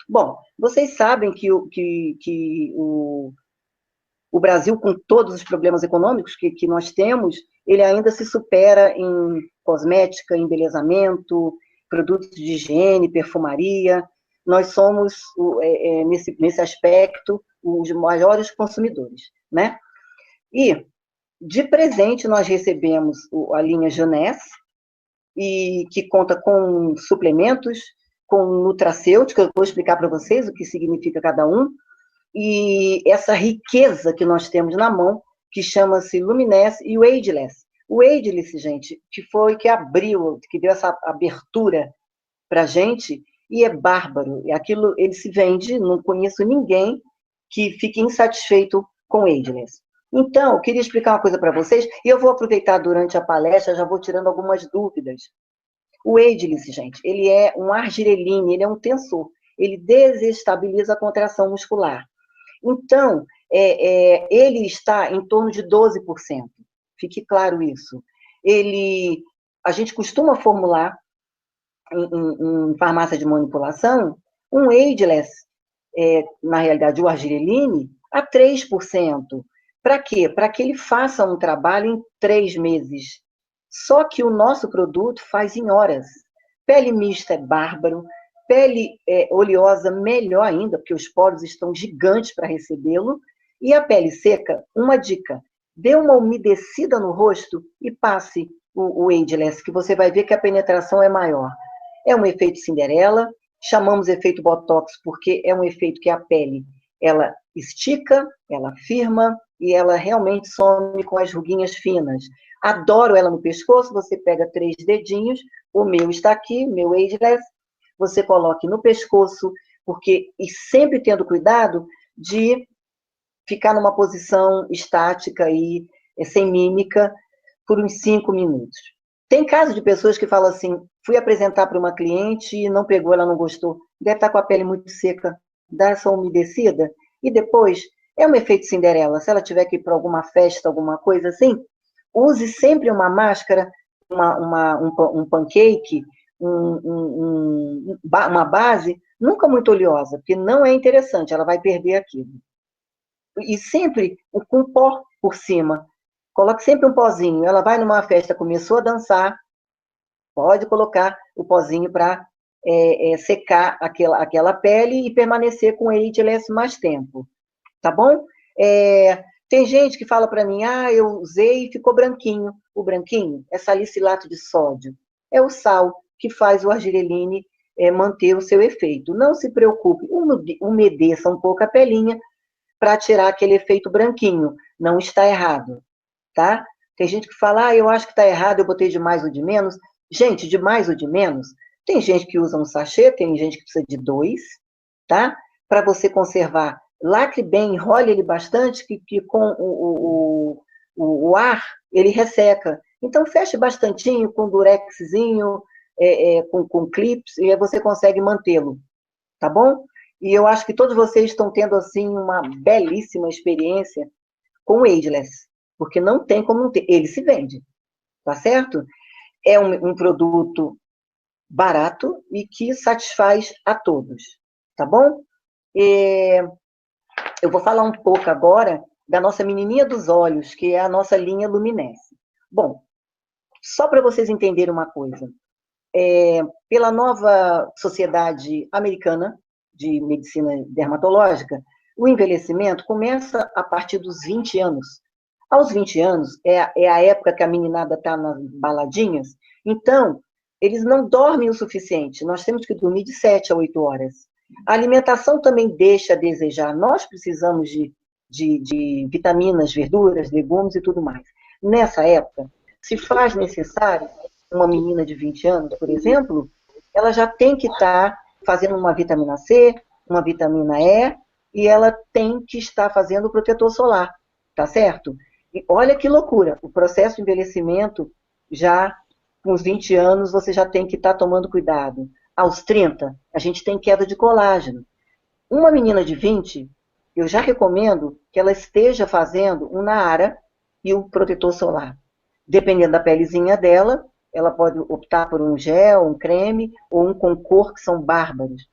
Bom, vocês sabem que o Brasil, com todos os problemas econômicos que nós temos, ele ainda se supera em cosmética, embelezamento, produtos de higiene, perfumaria. Nós somos, nesse aspecto, os maiores consumidores, né? E, de presente, nós recebemos a linha Jeunesse, e que conta com suplementos, com nutracêutica, eu vou explicar para vocês o que significa cada um, e essa riqueza que nós temos na mão, que chama-se Luminesse e o Ageless. O Ageless, gente, que foi que abriu, que deu essa abertura para a gente, e é bárbaro. E aquilo, ele se vende, não conheço ninguém que fique insatisfeito com o Ageless. Então, eu queria explicar uma coisa para vocês, e eu vou aproveitar durante a palestra, já vou tirando algumas dúvidas. O Ageless, gente, ele é um argireline, ele é um tensor, ele desestabiliza a contração muscular. Então, ele está em torno de 12%. Fique claro isso. A gente costuma formular em farmácia de manipulação um Ageless, na realidade o argireline, a 3%. Para quê? Para que ele faça um trabalho em 3 meses. Só que o nosso produto faz em horas. Pele mista é bárbaro, pele oleosa, melhor ainda, porque os poros estão gigantes para recebê-lo. E a pele seca, uma dica: dê uma umedecida no rosto e passe o Ageless, que você vai ver que a penetração é maior. É um efeito Cinderela, chamamos efeito Botox porque é um efeito que a pele, ela estica, ela firma e ela realmente some com as ruguinhas finas. Adoro ela no pescoço, você pega 3 dedinhos, o meu está aqui, meu Ageless, você coloque no pescoço, e sempre tendo cuidado de ficar numa posição estática e sem mímica por uns 5 minutos. Tem caso de pessoas que falam assim, fui apresentar para uma cliente e não pegou, ela não gostou, deve estar com a pele muito seca, dá essa umedecida, e depois, é um efeito Cinderela, se ela tiver que ir para alguma festa, alguma coisa assim, use sempre uma máscara, um pancake, uma base, nunca muito oleosa, porque não é interessante, ela vai perder aquilo. E sempre com pó por cima. Coloque sempre um pozinho. Ela vai numa festa, começou a dançar, pode colocar o pozinho para secar aquela pele e permanecer com ele mais tempo. Tá bom? Tem gente que fala para mim, eu usei e ficou branquinho. O branquinho é salicilato de sódio. É o sal que faz o argireline manter o seu efeito. Não se preocupe, umedeça um pouco a pelinha para tirar aquele efeito branquinho. Não está errado, tá? Tem gente que fala, eu acho que está errado, eu botei de mais ou de menos. Gente, de mais ou de menos, tem gente que usa um sachê, tem gente que precisa de 2, tá? Para você conservar, lacre bem, enrole ele bastante, que com o ar, ele resseca. Então, feche bastantinho, com durexzinho, com clips, e aí você consegue mantê-lo, tá bom? E eu acho que todos vocês estão tendo, assim, uma belíssima experiência com o Ageless, porque não tem como não ter. Ele se vende, tá certo? É um produto barato e que satisfaz a todos, tá bom? Eu vou falar um pouco agora da nossa menininha dos olhos, que é a nossa linha Luminesse. Bom, só para vocês entenderem uma coisa, pela nova Sociedade Americana de Medicina Dermatológica, o envelhecimento começa a partir dos 20 anos. Aos 20 anos, é a época que a meninada está nas baladinhas, então, eles não dormem o suficiente, nós temos que dormir de 7 a 8 horas. A alimentação também deixa a desejar, nós precisamos de vitaminas, verduras, legumes e tudo mais. Nessa época, se faz necessário, uma menina de 20 anos, por exemplo, ela já tem que estar fazendo uma vitamina C, uma vitamina E, e ela tem que estar fazendo o protetor solar, tá certo? E olha que loucura, o processo de envelhecimento, já com os 20 anos, você já tem que estar tomando cuidado. Aos 30, a gente tem queda de colágeno. Uma menina de 20, eu já recomendo que ela esteja fazendo um Naara e um protetor solar. Dependendo da pelezinha dela, ela pode optar por um gel, um creme ou um com cor, que são bárbaros.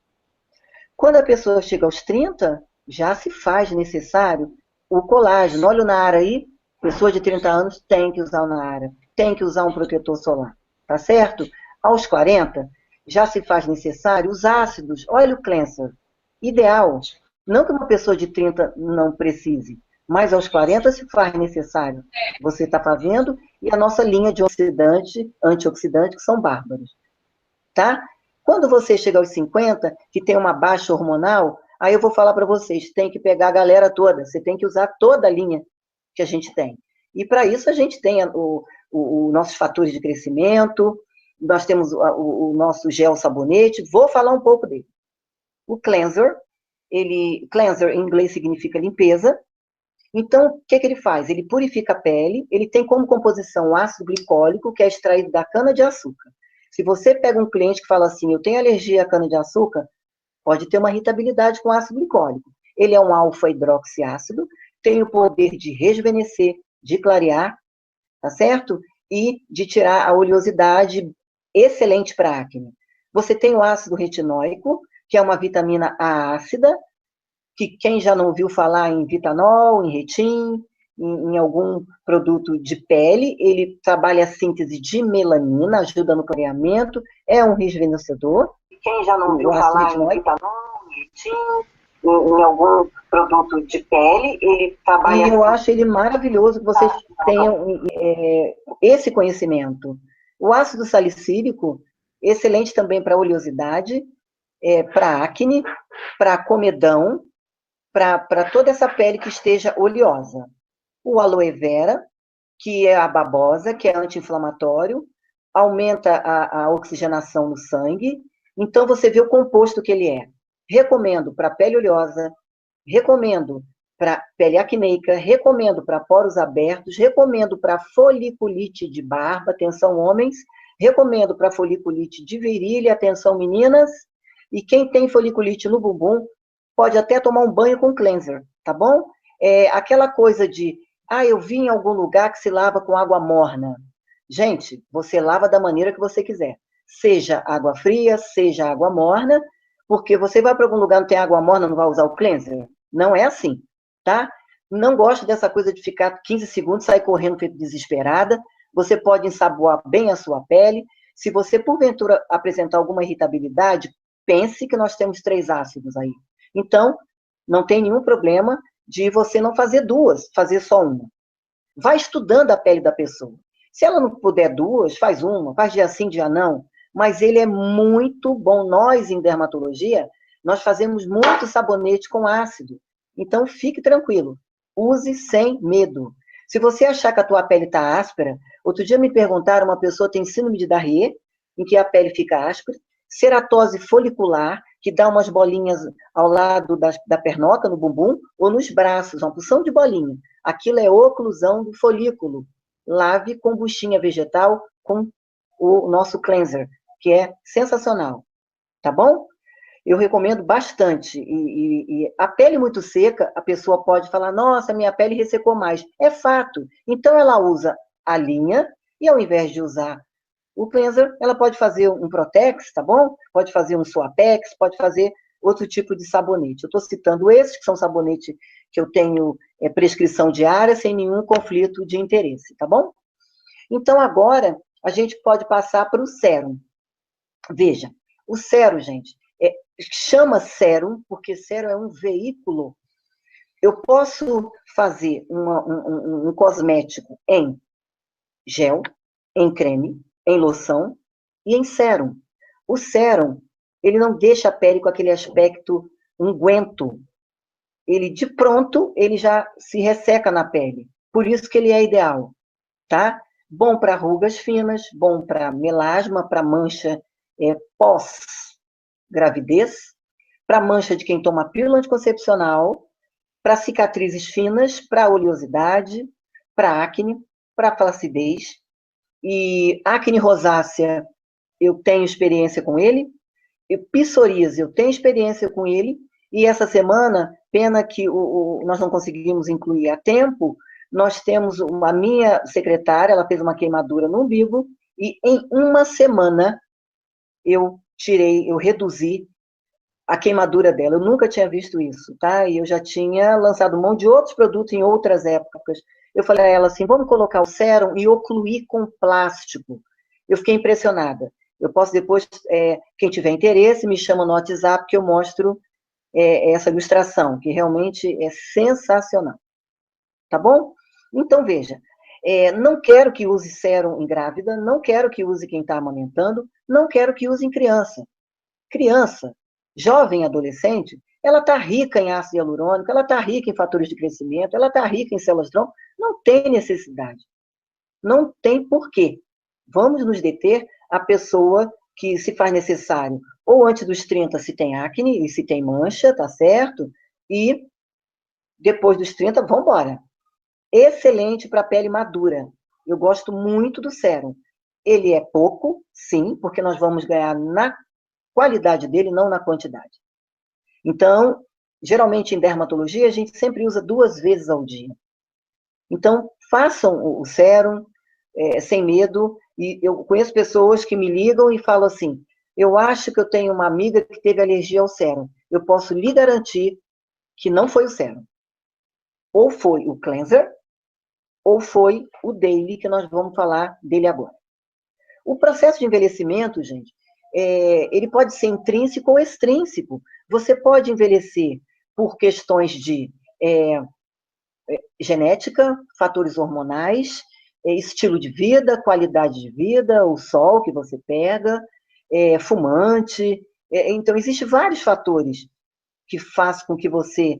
Quando a pessoa chega aos 30, já se faz necessário o colágeno. Olha o Nara aí, pessoa de 30 anos tem que usar o Nara, tem que usar um protetor solar, tá certo? Aos 40, já se faz necessário os ácidos. Olha o cleanser, ideal. Não que uma pessoa de 30 não precise, mas aos 40 se faz necessário. Você está fazendo, e a nossa linha de antioxidante, que são bárbaros, tá? Quando você chega aos 50, que tem uma baixa hormonal, aí eu vou falar para vocês, tem que pegar a galera toda, você tem que usar toda a linha que a gente tem. E para isso a gente tem os nossos fatores de crescimento, nós temos o nosso gel sabonete, vou falar um pouco dele. O cleanser, cleanser em inglês significa limpeza. Então, o que ele faz? Ele purifica a pele, ele tem como composição o ácido glicólico, que é extraído da cana-de-açúcar. Se você pega um cliente que fala assim, eu tenho alergia à cana-de-açúcar, pode ter uma irritabilidade com ácido glicólico. Ele é um alfa-hidroxiácido, tem o poder de rejuvenescer, de clarear, tá certo? E de tirar a oleosidade, excelente para acne. Você tem o ácido retinóico, que é uma vitamina A ácida, que quem já não ouviu falar em Vitanol, em Retin, em algum produto de pele, ele trabalha a síntese de melanina, ajuda no clareamento, é um rejuvenescedor. Quem já não ouviu falar em Vitanol, em Retin, em algum produto de pele, ele trabalha... E eu acho ele maravilhoso que vocês tenham esse conhecimento. O ácido salicílico, excelente também para oleosidade, para acne, para comedão, para toda essa pele que esteja oleosa. O aloe vera, que é a babosa, que é anti-inflamatório, aumenta a oxigenação no sangue. Então, você vê o composto que ele é. Recomendo para pele oleosa, recomendo para pele acneica, recomendo para poros abertos, recomendo para foliculite de barba, atenção homens, recomendo para foliculite de virilha, atenção meninas, e quem tem foliculite no bumbum, pode até tomar um banho com cleanser, tá bom? Aquela coisa de, eu vi em algum lugar que se lava com água morna. Gente, você lava da maneira que você quiser. Seja água fria, seja água morna, porque você vai para algum lugar que não tem água morna, não vai usar o cleanser? Não é assim, tá? Não gosto dessa coisa de ficar 15 segundos, sair correndo feito desesperada. Você pode ensaboar bem a sua pele. Se você, porventura, apresentar alguma irritabilidade, pense que nós temos 3 ácidos aí. Então, não tem nenhum problema de você não fazer 2, fazer só uma. Vai estudando a pele da pessoa. Se ela não puder 2, faz uma, faz dia sim, dia não. Mas ele é muito bom. Nós, em dermatologia, nós fazemos muito sabonete com ácido. Então, fique tranquilo. Use sem medo. Se você achar que a tua pele está áspera, outro dia me perguntaram, uma pessoa tem síndrome de Darrier, em que a pele fica áspera, ceratose folicular, que dá umas bolinhas ao lado da pernoca, no bumbum, ou nos braços, uma porção de bolinha. Aquilo é oclusão do folículo. Lave com buchinha vegetal, com o nosso cleanser, que é sensacional. Tá bom? Eu recomendo bastante. E a pele muito seca, a pessoa pode falar, nossa, minha pele ressecou mais. É fato. Então, ela usa a linha, e ao invés de usar o cleanser, ela pode fazer um Protex, tá bom? Pode fazer um Suapex, pode fazer outro tipo de sabonete. Eu estou citando esses, que são sabonete que eu tenho prescrição diária, sem nenhum conflito de interesse, tá bom? Então, agora, a gente pode passar para o sérum. Veja, o sérum, gente, chama sérum, porque sérum é um veículo. Eu posso fazer um cosmético em gel, em creme, em loção e em sérum. O sérum, ele não deixa a pele com aquele aspecto unguento. Ele, de pronto, ele já se resseca na pele. Por isso que ele é ideal, tá? Bom para rugas finas, bom para melasma, para mancha pós-gravidez, para mancha de quem toma pílula anticoncepcional, para cicatrizes finas, para oleosidade, para acne, para flacidez. E acne rosácea, eu tenho experiência com ele. E psoríase, eu tenho experiência com ele. E essa semana, pena que nós não conseguimos incluir a tempo, nós temos a minha secretária, ela fez uma queimadura no umbigo, e em uma semana eu reduzi a queimadura dela. Eu nunca tinha visto isso, tá? E eu já tinha lançado mão de outros produtos em outras épocas. Eu falei a ela assim, vamos colocar o sérum e ocluir com plástico. Eu fiquei impressionada. Eu posso depois, quem tiver interesse, me chama no WhatsApp que eu mostro essa ilustração, que realmente é sensacional. Tá bom? Então, veja, não quero que use sérum em grávida, não quero que use quem está amamentando, não quero que use em criança. Criança, jovem, adolescente, ela está rica em ácido hialurônico, ela está rica em fatores de crescimento, ela está rica em células tronco, não tem necessidade. Não tem porquê. Vamos nos deter a pessoa que se faz necessário, ou antes dos 30 se tem acne e se tem mancha, tá certo? E depois dos 30, vamos embora. Excelente para pele madura. Eu gosto muito do sérum. Ele é pouco, sim, porque nós vamos ganhar na qualidade dele, não na quantidade. Então, geralmente em dermatologia, a gente sempre usa 2 vezes ao dia. Então, façam o sérum sem medo. E eu conheço pessoas que me ligam e falam assim, eu acho que eu tenho uma amiga que teve alergia ao sérum. Eu posso lhe garantir que não foi o sérum. Ou foi o cleanser, ou foi o daily, que nós vamos falar dele agora. O processo de envelhecimento, gente, ele pode ser intrínseco ou extrínseco. Você pode envelhecer por questões de genética, fatores hormonais, estilo de vida, qualidade de vida, o sol que você pega, fumante. Então, existem vários fatores que fazem com que você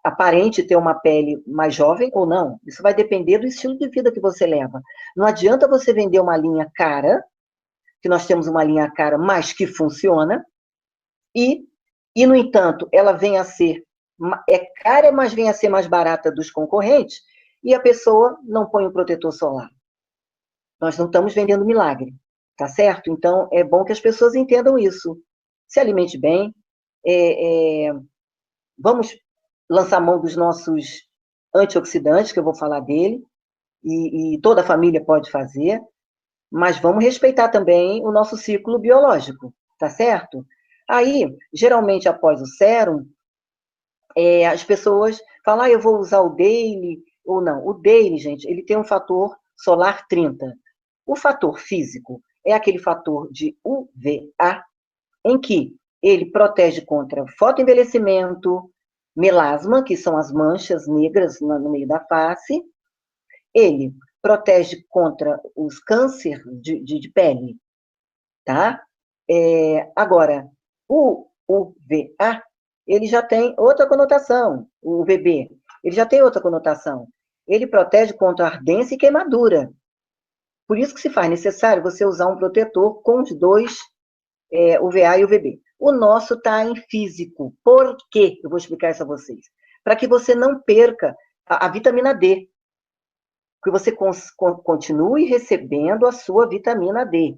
aparente ter uma pele mais jovem ou não. Isso vai depender do estilo de vida que você leva. Não adianta você vender uma linha cara, que nós temos uma linha cara, mas que funciona, e no entanto, ela vem a ser, cara, mas vem a ser mais barata dos concorrentes, e a pessoa não põe um protetor solar. Nós não estamos vendendo milagre, tá certo? Então, é bom que as pessoas entendam isso. Se alimente bem, vamos lançar mão dos nossos antioxidantes, que eu vou falar dele, e toda a família pode fazer, mas vamos respeitar também o nosso ciclo biológico, tá certo? Aí, geralmente, após o sérum, as pessoas falam, eu vou usar o daily, ou não. O daily, gente, ele tem um fator solar 30. O fator físico é aquele fator de UVA, em que ele protege contra fotoenvelhecimento, melasma, que são as manchas negras no meio da face. Ele protege contra os câncer de pele, tá? Agora, o UVA, ele já tem outra conotação, o UVB, ele já tem outra conotação. Ele protege contra ardência e queimadura. Por isso que se faz necessário você usar um protetor com os dois, UVA e UVB. O nosso está em físico. Por quê? Eu vou explicar isso a vocês. Para que você não perca a vitamina D. Que você continue recebendo a sua vitamina D.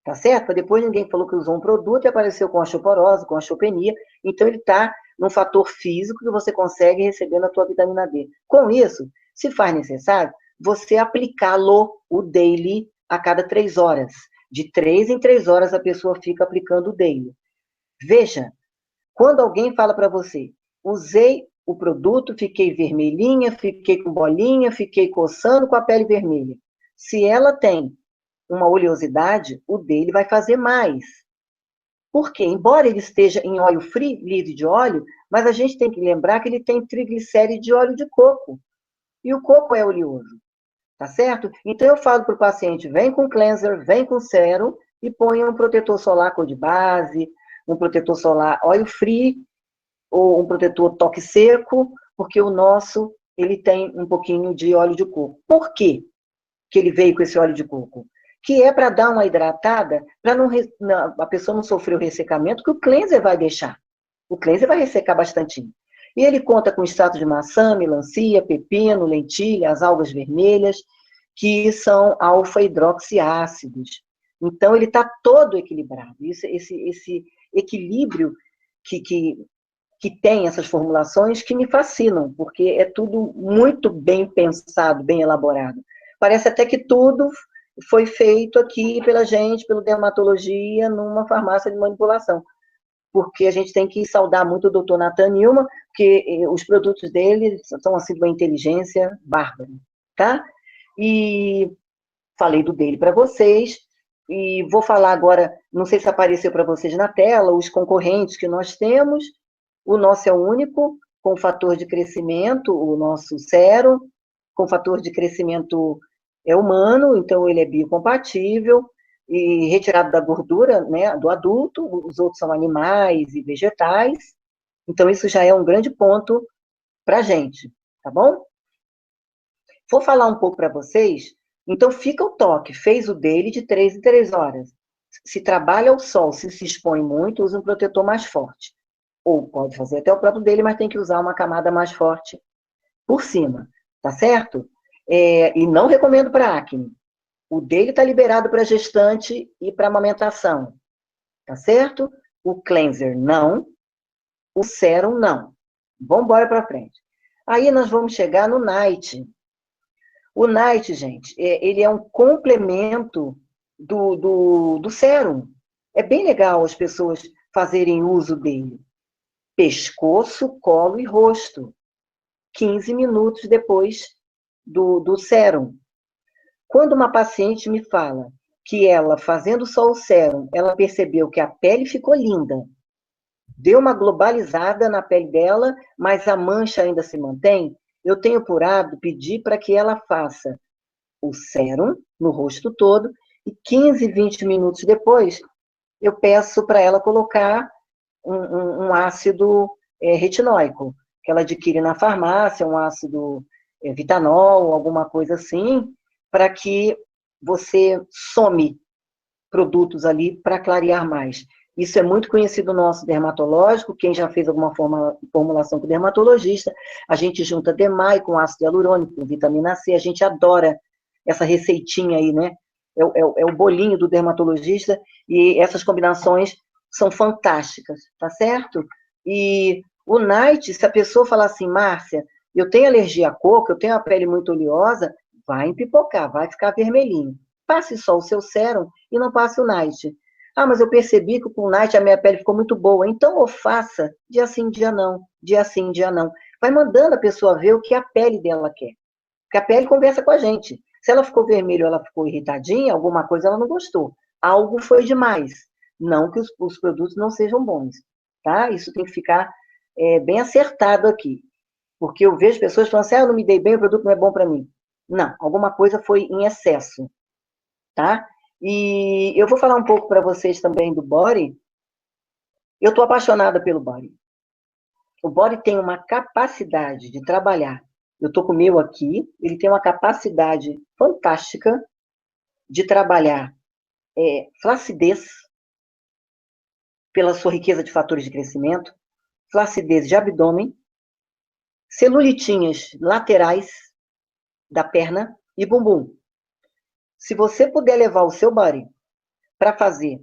Tá certo? Depois ninguém falou que usou um produto e apareceu com osteoporose, com osteopenia. Então, ele está num fator físico que você consegue receber na tua vitamina D. Com isso, se faz necessário, você aplicá-lo, o daily, a cada 3 horas. De 3 em 3 horas a pessoa fica aplicando o daily. Veja, quando alguém fala para você, usei o produto, fiquei vermelhinha, fiquei com bolinha, fiquei coçando com a pele vermelha. Se ela tem uma oleosidade, o dele vai fazer mais. Porque, embora ele esteja em óleo free, livre de óleo, mas a gente tem que lembrar que ele tem triglicéride de óleo de coco. E o coco é oleoso, tá certo? Então, eu falo para o paciente, vem com cleanser, vem com sérum e põe um protetor solar cor de base, um protetor solar óleo free, ou um protetor toque seco, porque o nosso, ele tem um pouquinho de óleo de coco. Por quê que ele veio com esse óleo de coco? Que é para dar uma hidratada, para a pessoa não sofrer o ressecamento que o cleanser vai deixar. O cleanser vai ressecar bastante. E ele conta com extrato de maçã, melancia, pepino, lentilha, as algas vermelhas, que são alfa-hidroxiácidos. Então, ele está todo equilibrado. Esse equilíbrio que tem essas formulações que me fascinam, porque é tudo muito bem pensado, bem elaborado. Parece até que tudo foi feito aqui pela gente, pelo dermatologia, numa farmácia de manipulação. porque a gente tem que saudar muito o doutor Nathan Newman, porque os produtos dele são assim, de uma inteligência bárbara, tá? E falei do dele para vocês, e vou falar agora, não sei se apareceu para vocês na tela, os concorrentes que nós temos. O nosso é o único, com fator de crescimento, o nosso Serum, com fator de crescimento humano, então ele é biocompatível, e retirado da gordura, né, do adulto, os outros são animais e vegetais, então isso já é um grande ponto para a gente, tá bom? Vou falar um pouco para vocês, então fica o toque, fez o dele de 3 em 3 horas. Se trabalha ao sol, se expõe muito, usa um protetor mais forte. Ou pode fazer até o próprio dele, mas tem que usar uma camada mais forte por cima, tá certo? E não recomendo para acne. O dele está liberado para gestante e para amamentação, tá certo? O cleanser não, o sérum não. Vamos embora para frente. Aí nós vamos chegar no night. O night, gente, ele é um complemento do sérum. É bem legal as pessoas fazerem uso dele. Pescoço, colo e rosto. 15 minutos depois do sérum. Quando uma paciente me fala que ela, fazendo só o sérum, ela percebeu que a pele ficou linda, deu uma globalizada na pele dela, mas a mancha ainda se mantém, eu tenho por hábito pedir para que ela faça o sérum no rosto todo e 15, 20 minutos depois, eu peço para ela colocar um ácido retinóico, que ela adquire na farmácia, um ácido Vitanol, alguma coisa assim, para que você some produtos ali para clarear mais. Isso é muito conhecido no nosso dermatológico, quem já fez alguma formulação com dermatologista, a gente junta DMAI com ácido hialurônico, com vitamina C, a gente adora essa receitinha aí, né? É o bolinho do dermatologista, e essas combinações são fantásticas, tá certo? E o night, se a pessoa falar assim, Márcia, eu tenho alergia a coco, eu tenho a pele muito oleosa, vai empipocar, vai ficar vermelhinho. Passe só o seu sérum e não passe o night. Ah, mas eu percebi que com o night a minha pele ficou muito boa. Então, ou faça dia sim, dia não, dia sim, dia não. Vai mandando a pessoa ver o que a pele dela quer. Porque a pele conversa com a gente. Se ela ficou vermelha ou ela ficou irritadinha, alguma coisa ela não gostou. Algo foi demais. Não que os produtos não sejam bons, tá? Isso tem que ficar bem acertado aqui. Porque eu vejo pessoas falando assim, eu não me dei bem, o produto não é bom para mim. Não, alguma coisa foi em excesso, tá? E eu vou falar um pouco para vocês também do body. Eu estou apaixonada pelo body. O body tem uma capacidade de trabalhar. Eu estou com o meu aqui, ele tem uma capacidade fantástica de trabalhar flacidez, pela sua riqueza de fatores de crescimento, flacidez de abdômen, celulitinhas laterais da perna e bumbum. Se você puder levar o seu body para fazer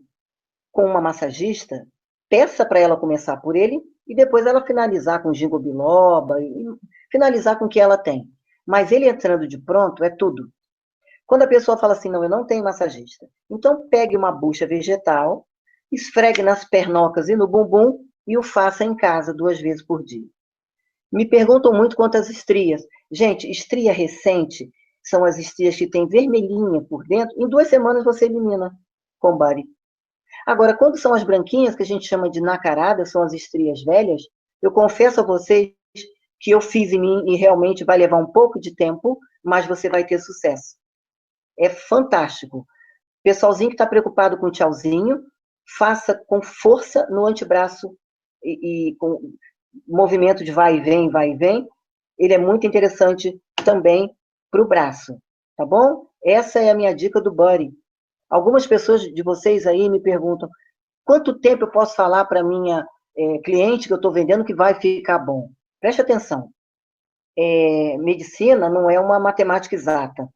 com uma massagista, peça para ela começar por ele e depois ela finalizar com ginkgo biloba, e finalizar com o que ela tem. Mas ele entrando de pronto é tudo. Quando a pessoa fala assim, não, eu não tenho massagista, então pegue uma bucha vegetal, esfregue nas pernocas e no bumbum e o faça em casa 2 vezes por dia. Me perguntam muito quanto às estrias. Gente, estria recente são as estrias que têm vermelhinha por dentro. Em 2 semanas você elimina com body. Agora, quando são as branquinhas, que a gente chama de nacaradas, são as estrias velhas, eu confesso a vocês que eu fiz em mim e realmente vai levar um pouco de tempo, mas você vai ter sucesso. É fantástico. Pessoalzinho que está preocupado com o tchauzinho, faça com força no antebraço e com movimento de vai e vem. Ele é muito interessante também para o braço, tá bom? Essa é a minha dica do body. Algumas pessoas de vocês aí me perguntam quanto tempo eu posso falar para minha cliente que eu estou vendendo que vai ficar bom. Preste atenção. Medicina não é uma matemática exata.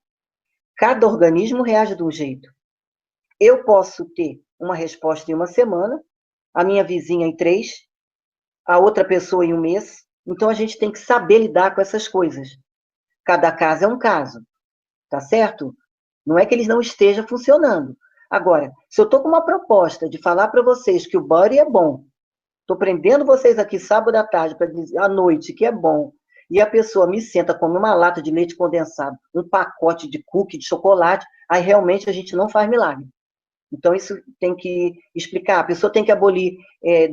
Cada organismo reage de um jeito. Eu posso ter uma resposta em 1 semana, a minha vizinha em 3, a outra pessoa em 1 mês. Então, a gente tem que saber lidar com essas coisas. Cada caso é um caso, tá certo? Não é que eles não estejam funcionando. Agora, se eu estou com uma proposta de falar para vocês que o body é bom, Estou prendendo vocês aqui sábado à tarde, para dizer à noite, que é bom, e a pessoa me senta, come uma lata de leite condensado, um pacote de cookie, de chocolate, aí realmente a gente não faz milagre. Então, isso tem que explicar. A pessoa tem que abolir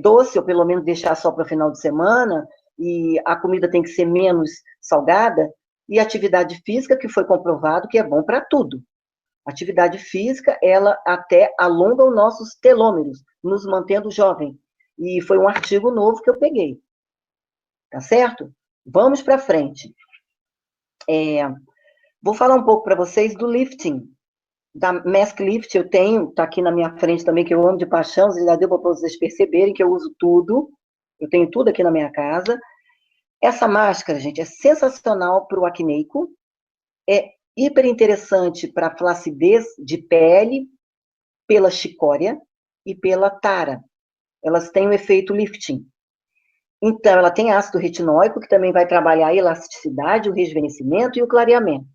doce, ou pelo menos deixar só para o final de semana, e a comida tem que ser menos salgada, e atividade física, que foi comprovado que é bom para tudo. Atividade física, ela até alonga os nossos telômeros, nos mantendo jovem. E foi um artigo novo que eu peguei. Tá certo? Vamos para frente. Vou falar um pouco para vocês do lifting. Da Mask Lift eu tenho, tá aqui na minha frente também, que eu amo de paixão, já deu para vocês perceberem que eu uso tudo, eu tenho tudo aqui na minha casa. Essa máscara, gente, é sensacional para o acneico, é hiper interessante para flacidez de pele, pela chicória e pela tara. Elas têm o efeito lifting. Então, ela tem ácido retinóico, que também vai trabalhar a elasticidade, o rejuvenescimento e o clareamento.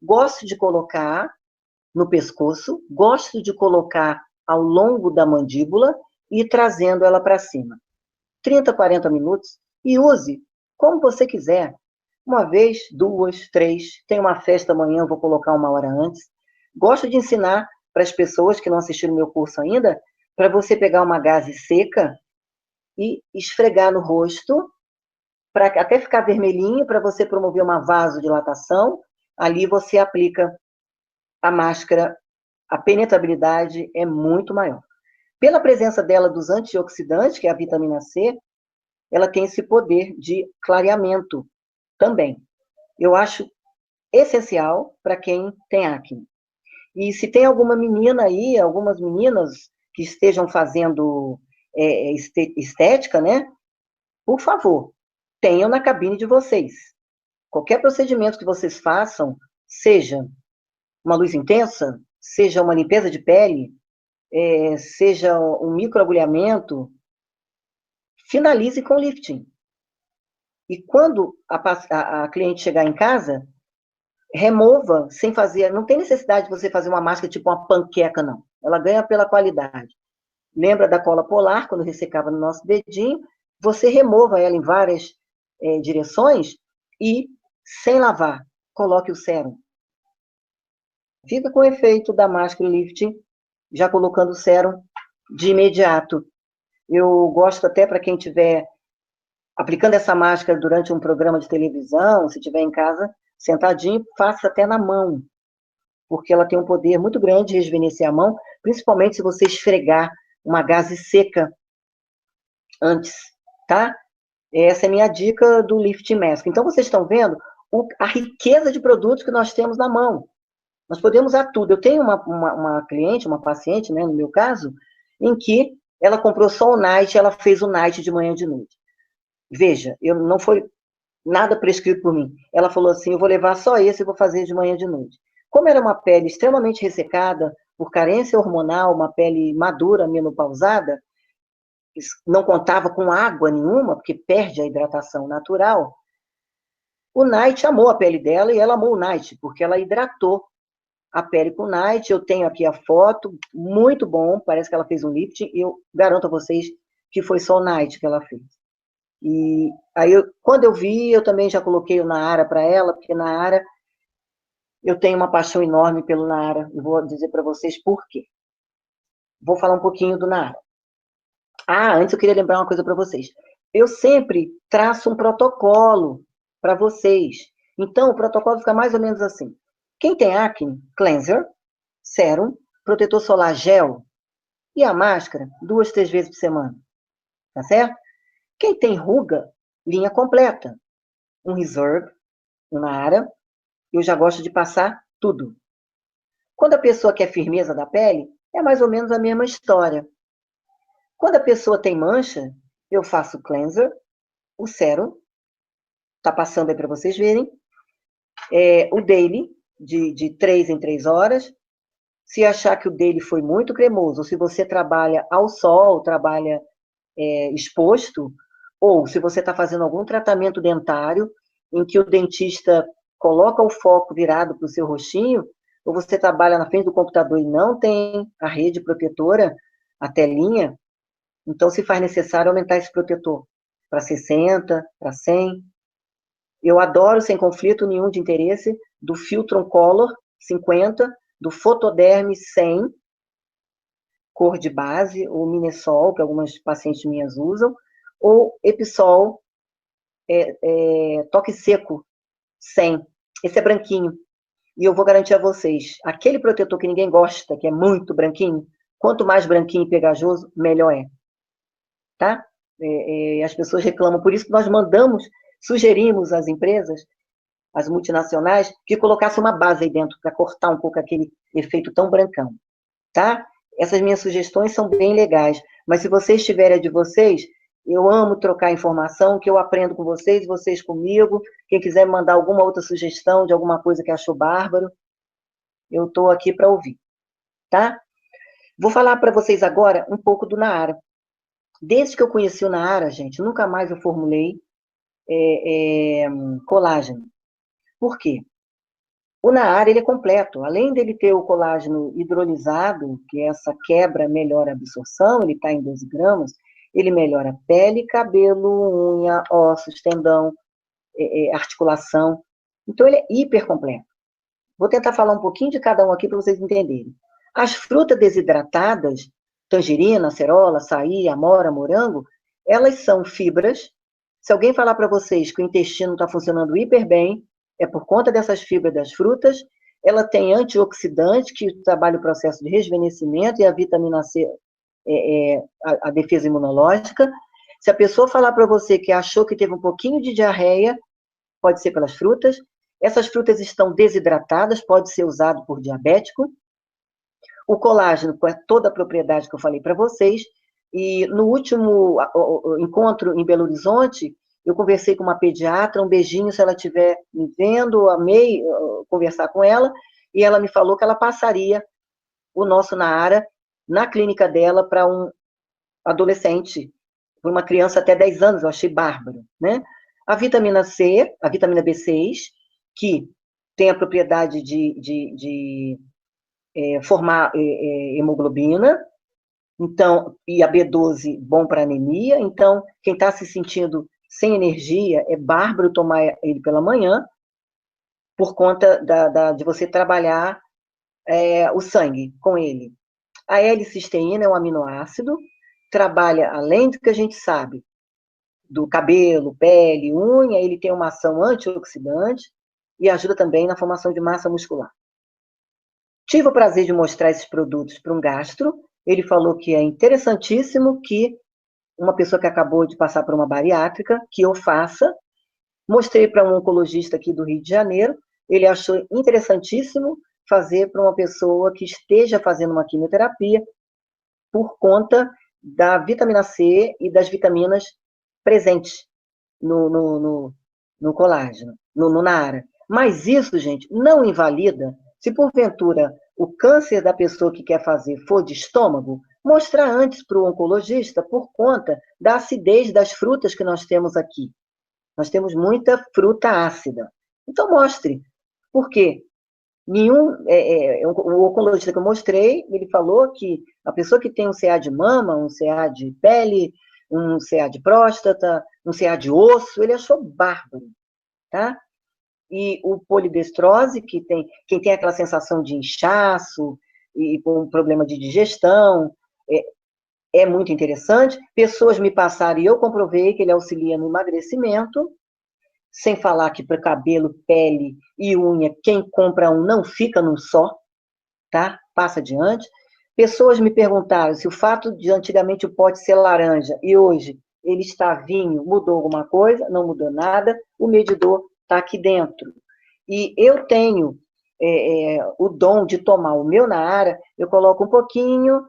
Gosto de colocar no pescoço, gosto de colocar ao longo da mandíbula e trazendo ela para cima. 30, 40 minutos e use como você quiser. Uma vez, duas, três. Tem uma festa amanhã, eu vou colocar 1 hora antes. Gosto de ensinar para as pessoas que não assistiram meu curso ainda, para você pegar uma gaze seca e esfregar no rosto, para até ficar vermelhinho, para você promover uma vasodilatação. Ali você aplica a máscara, a penetrabilidade é muito maior. Pela presença dela dos antioxidantes, que é a vitamina C, ela tem esse poder de clareamento também. Eu acho essencial para quem tem acne. E se tem alguma menina aí, algumas meninas que estejam fazendo estética, né? Por favor, tenham na cabine de vocês. Qualquer procedimento que vocês façam, seja uma luz intensa, seja uma limpeza de pele, seja um microagulhamento, finalize com lifting. E quando a cliente chegar em casa, remova sem fazer, não tem necessidade de você fazer uma máscara tipo uma panqueca, não. Ela ganha pela qualidade. Lembra da cola polar, quando ressecava no nosso dedinho? Você remova ela em várias direções e, sem lavar, coloque o sérum. Fica com o efeito da máscara lifting, já colocando o sérum de imediato. Eu gosto até para quem estiver aplicando essa máscara durante um programa de televisão, se estiver em casa, sentadinho, faça até na mão, porque ela tem um poder muito grande de rejuvenescer a mão, principalmente se você esfregar uma gaze seca antes, tá? Essa é a minha dica do Lift Mask. Então, vocês estão vendo a riqueza de produtos que nós temos na mão. Nós podemos usar tudo. Eu tenho uma cliente, uma paciente, né, no meu caso, em que ela comprou só o night, ela fez o night de manhã e de noite. Veja, não foi nada prescrito por mim. Ela falou assim, eu vou levar só esse e vou fazer de manhã e de noite. Como era uma pele extremamente ressecada, por carência hormonal, uma pele madura, menopausada, não contava com água nenhuma, porque perde a hidratação natural, o night amou a pele dela e ela amou o night, porque ela hidratou a pele com night. Eu tenho aqui a foto, muito bom, parece que ela fez um lifting, e eu garanto a vocês que foi só o night que ela fez. E aí, quando eu vi, eu também já coloquei o Naara para ela, porque Naara, eu tenho uma paixão enorme pelo Naara, e vou dizer para vocês por quê. Vou falar um pouquinho do Naara. Antes eu queria lembrar uma coisa para vocês. Eu sempre traço um protocolo para vocês. Então, o protocolo fica mais ou menos assim. Quem tem acne, cleanser, sérum, protetor solar gel e a máscara 2, 3 vezes por semana. Tá certo? Quem tem ruga, linha completa. Um Reserve, um Naara, eu já gosto de passar tudo. Quando a pessoa quer firmeza da pele, é mais ou menos a mesma história. Quando a pessoa tem mancha, eu faço o cleanser, o sérum, tá passando aí para vocês verem, o daily, de 3 em 3 horas. Se achar que o daily foi muito cremoso, ou se você trabalha ao sol, trabalha exposto, ou se você está fazendo algum tratamento dentário, em que o dentista coloca o foco virado para o seu rostinho, ou você trabalha na frente do computador e não tem a rede protetora, a telinha, Então, se faz necessário aumentar esse protetor para 60, para 100. Eu adoro, sem conflito nenhum de interesse, do Filtron Color 50, do Photoderm 100, cor de base, ou Minesol, que algumas pacientes minhas usam, ou Episol Toque Seco 100. Esse é branquinho. E eu vou garantir a vocês, aquele protetor que ninguém gosta, que é muito branquinho, quanto mais branquinho e pegajoso, melhor é. Tá? As pessoas reclamam, por isso que nós sugerimos às empresas, às multinacionais, que colocasse uma base aí dentro, para cortar um pouco aquele efeito tão brancão. Tá? Essas minhas sugestões são bem legais, mas se vocês tiverem a de vocês, eu amo trocar informação, que eu aprendo com vocês, vocês comigo. Quem quiser me mandar alguma outra sugestão de alguma coisa que achou bárbaro, eu estou aqui para ouvir, tá? Vou falar para vocês agora um pouco do Naara. Desde que eu conheci o Naara, gente, nunca mais eu formulei colágeno. Por quê? O Naara, ele é completo. Além dele ter o colágeno hidrolisado, que essa quebra melhora a absorção, ele está em 12 gramas, ele melhora pele, cabelo, unha, ossos, tendão, articulação. Então, ele é hiper completo. Vou tentar falar um pouquinho de cada um aqui para vocês entenderem. As frutas desidratadas, tangerina, acerola, açaí, amora, morango, elas são fibras. Se alguém falar para vocês que o intestino está funcionando hiper bem, é por conta dessas fibras das frutas. Ela tem antioxidante, que trabalha o processo de rejuvenescimento, e a vitamina C, a defesa imunológica. Se a pessoa falar para você que achou que teve um pouquinho de diarreia, pode ser pelas frutas. Essas frutas estão desidratadas, pode ser usado por diabético. O colágeno, com toda a propriedade que eu falei para vocês. E no último encontro em Belo Horizonte, eu conversei com uma pediatra, um beijinho se ela estiver me vendo, amei conversar com ela, e ela me falou que ela passaria o nosso Naara na clínica dela para um adolescente, para uma criança até 10 anos, eu achei bárbaro, né? A vitamina C, a vitamina B6, que tem a propriedade de formar hemoglobina, então, e a B12 bom para anemia, então, quem está se sentindo sem energia, é bárbaro tomar ele pela manhã, por conta de você trabalhar o sangue com ele. A L-cisteína é um aminoácido, trabalha, além do que a gente sabe, do cabelo, pele, unha, ele tem uma ação antioxidante e ajuda também na formação de massa muscular. Tive o prazer de mostrar esses produtos para um gastro, ele falou que é interessantíssimo que uma pessoa que acabou de passar por uma bariátrica, que eu faça. Mostrei para um oncologista aqui do Rio de Janeiro, ele achou interessantíssimo fazer para uma pessoa que esteja fazendo uma quimioterapia por conta da vitamina C e das vitaminas presentes no colágeno, no Naara. Mas isso, gente, não invalida, se porventura o câncer da pessoa que quer fazer for de estômago, mostrar antes para o oncologista por conta da acidez das frutas que nós temos aqui. Nós temos muita fruta ácida. Então, mostre. Por quê? O oncologista que eu mostrei, ele falou que a pessoa que tem um CA de mama, um CA de pele, um CA de próstata, um CA de osso, ele achou bárbaro, tá? E o polidestrose, quem tem aquela sensação de inchaço e com problema de digestão, é muito interessante. Pessoas me passaram e eu comprovei que ele auxilia no emagrecimento, sem falar que para cabelo, pele e unha, quem compra um não fica num só, tá? Passa adiante. Pessoas me perguntaram se o fato de antigamente o pote ser laranja e hoje ele está vinho, mudou alguma coisa? Não mudou nada. O medidor está aqui dentro. E eu tenho o dom de tomar o meu Naara, eu coloco um pouquinho,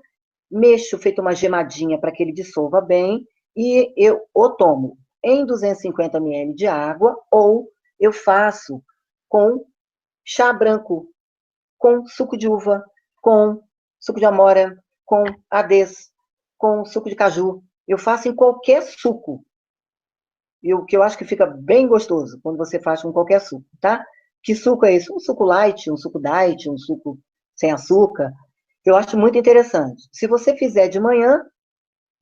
mexo, feito uma gemadinha para que ele dissolva bem, e eu o tomo em 250 ml de água, ou eu faço com chá branco, com suco de uva, com suco de amora, com adês, com suco de caju. Eu faço em qualquer suco. E o que eu acho que fica bem gostoso quando você faz com qualquer suco, tá? Que suco é esse? Um suco light, um suco diet, um suco sem açúcar. Eu acho muito interessante. Se você fizer de manhã,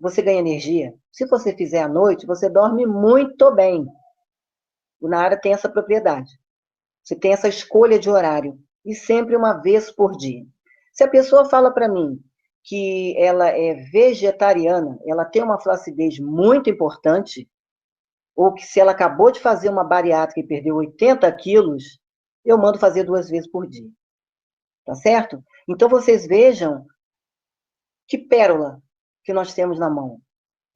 você ganha energia. Se você fizer à noite, você dorme muito bem. O Nara tem essa propriedade. Você tem essa escolha de horário. E sempre uma vez por dia. Se a pessoa fala para mim que ela é vegetariana, ela tem uma flacidez muito importante, ou que se ela acabou de fazer uma bariátrica e perdeu 80 quilos, eu mando fazer 2 vezes por dia. Tá certo? Então vocês vejam que pérola que nós temos na mão.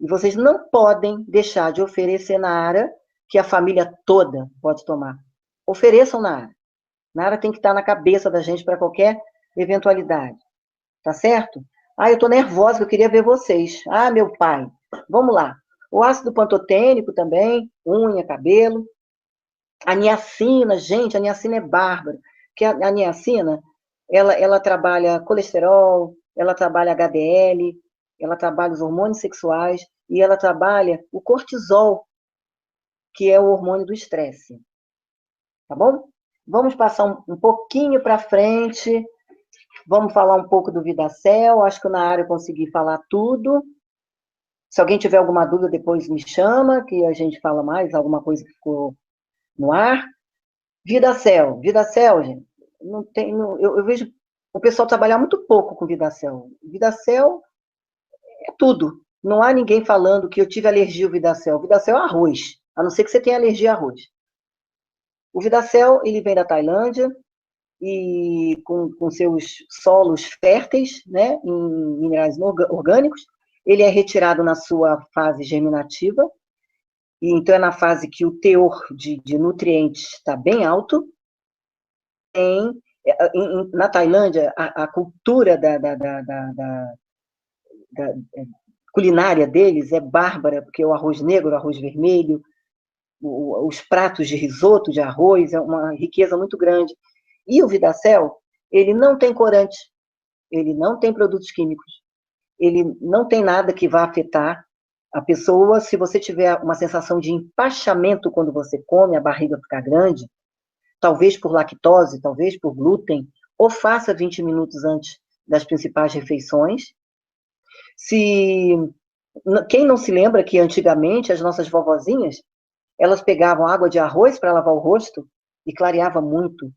E vocês não podem deixar de oferecer Nara, que a família toda pode tomar. Ofereçam Nara. Nara tem que estar na cabeça da gente para qualquer eventualidade. Tá certo? Ah, eu tô nervosa, eu queria ver vocês. Ah, meu pai. Vamos lá. O ácido pantotênico também, unha, cabelo. A niacina, gente, a niacina é bárbara. Porque a niacina, ela trabalha colesterol, ela trabalha HDL, ela trabalha os hormônios sexuais e ela trabalha o cortisol, que é o hormônio do estresse. Tá bom? Vamos passar um pouquinho para frente. Vamos falar um pouco do Vidacel. Acho que na área eu consegui falar tudo. Se alguém tiver alguma dúvida, depois me chama, que a gente fala mais, alguma coisa que ficou no ar. Vidacel. Vidacel, gente, não tem, eu vejo o pessoal trabalhar muito pouco com Vidacel. Vidacel é tudo. Não há ninguém falando que eu tive alergia ao Vidacel. Vidacel é arroz, a não ser que você tenha alergia a arroz. O Vidacel, ele vem da Tailândia, e com seus solos férteis, né, em minerais orgânicos. Ele é retirado na sua fase germinativa, e então é na fase que o teor de nutrientes está bem alto. Na Tailândia, a cultura da culinária deles é bárbara, porque o arroz negro, o arroz vermelho, os pratos de risoto, de arroz, é uma riqueza muito grande. E o Vidacel, ele não tem corante, ele não tem produtos químicos, ele não tem nada que vá afetar a pessoa. Se você tiver uma sensação de empachamento quando você come, a barriga ficar grande, talvez por lactose, talvez por glúten, ou faça 20 minutos antes das principais refeições. Se quem não se lembra que antigamente as nossas vovozinhas, elas pegavam água de arroz para lavar o rosto e clareava muito.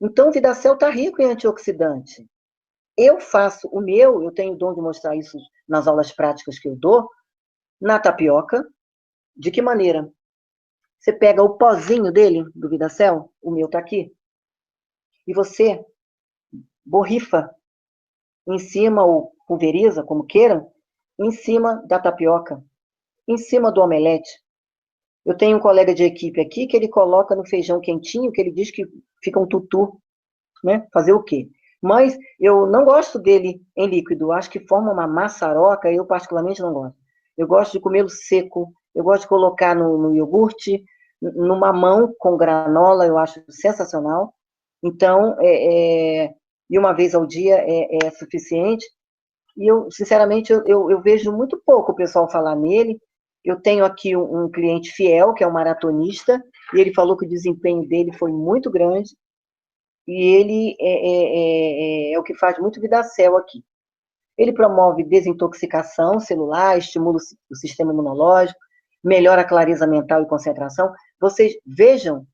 Então, o Vidacel está rico em antioxidante. Eu faço o meu, eu tenho o dom de mostrar isso nas aulas práticas que eu dou, na tapioca. De que maneira? Você pega o pozinho dele, do Vidacel, o meu está aqui, e você borrifa em cima, ou pulveriza, como queira, em cima da tapioca, em cima do omelete. Eu tenho um colega de equipe aqui que ele coloca no feijão quentinho, que ele diz que fica um tutu, né? Fazer o quê? Mas eu não gosto dele em líquido, acho que forma uma maçaroca, eu particularmente não gosto. Eu gosto de comê-lo seco, eu gosto de colocar no iogurte, no mamão com granola, eu acho sensacional. Então, e uma vez ao dia é suficiente. E eu, sinceramente, eu vejo muito pouco o pessoal falar nele. Eu tenho aqui um cliente fiel, que é um maratonista, e ele falou que o desempenho dele foi muito grande, e ele é o que faz muito Vidacel aqui. Ele promove desintoxicação celular, estimula o sistema imunológico, melhora a clareza mental e concentração. Vocês vejam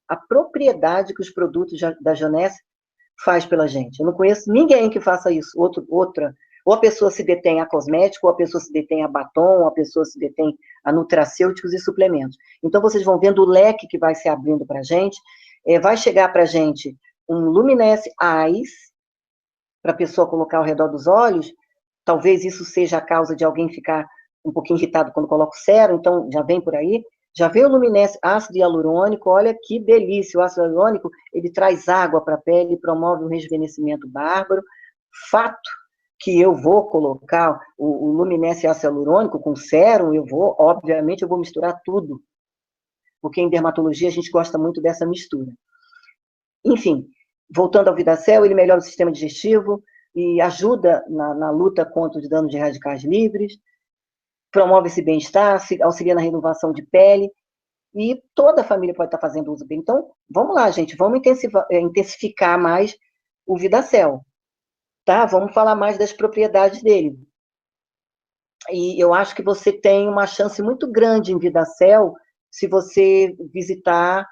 a propriedade que os produtos da Janesse faz pela gente. Eu não conheço ninguém que faça isso. Outra, ou a pessoa se detém a cosmético, ou a pessoa se detém a batom, ou a pessoa se detém a nutracêuticos e suplementos. Então, vocês vão vendo o leque que vai se abrindo para a gente. Vai chegar para a gente um Luminesse Eyes, para a pessoa colocar ao redor dos olhos. Talvez isso seja a causa de alguém ficar um pouquinho irritado quando coloca o sérum, então já vem por aí. Já veio o Luminesse ácido hialurônico, olha que delícia, o ácido hialurônico, ele traz água para a pele, promove um rejuvenescimento bárbaro. Fato que eu vou colocar o Luminesse ácido hialurônico com sérum, obviamente, eu vou misturar tudo, porque em dermatologia a gente gosta muito dessa mistura. Enfim, voltando ao Vidacel, ele melhora o sistema digestivo e ajuda na luta contra os danos de radicais livres, promove esse bem-estar, auxilia na renovação de pele, e toda a família pode estar fazendo uso dele. Então, vamos lá, gente, vamos intensificar mais o Vidacel, tá? Vamos falar mais das propriedades dele. E eu acho que você tem uma chance muito grande em VidaCell se você visitar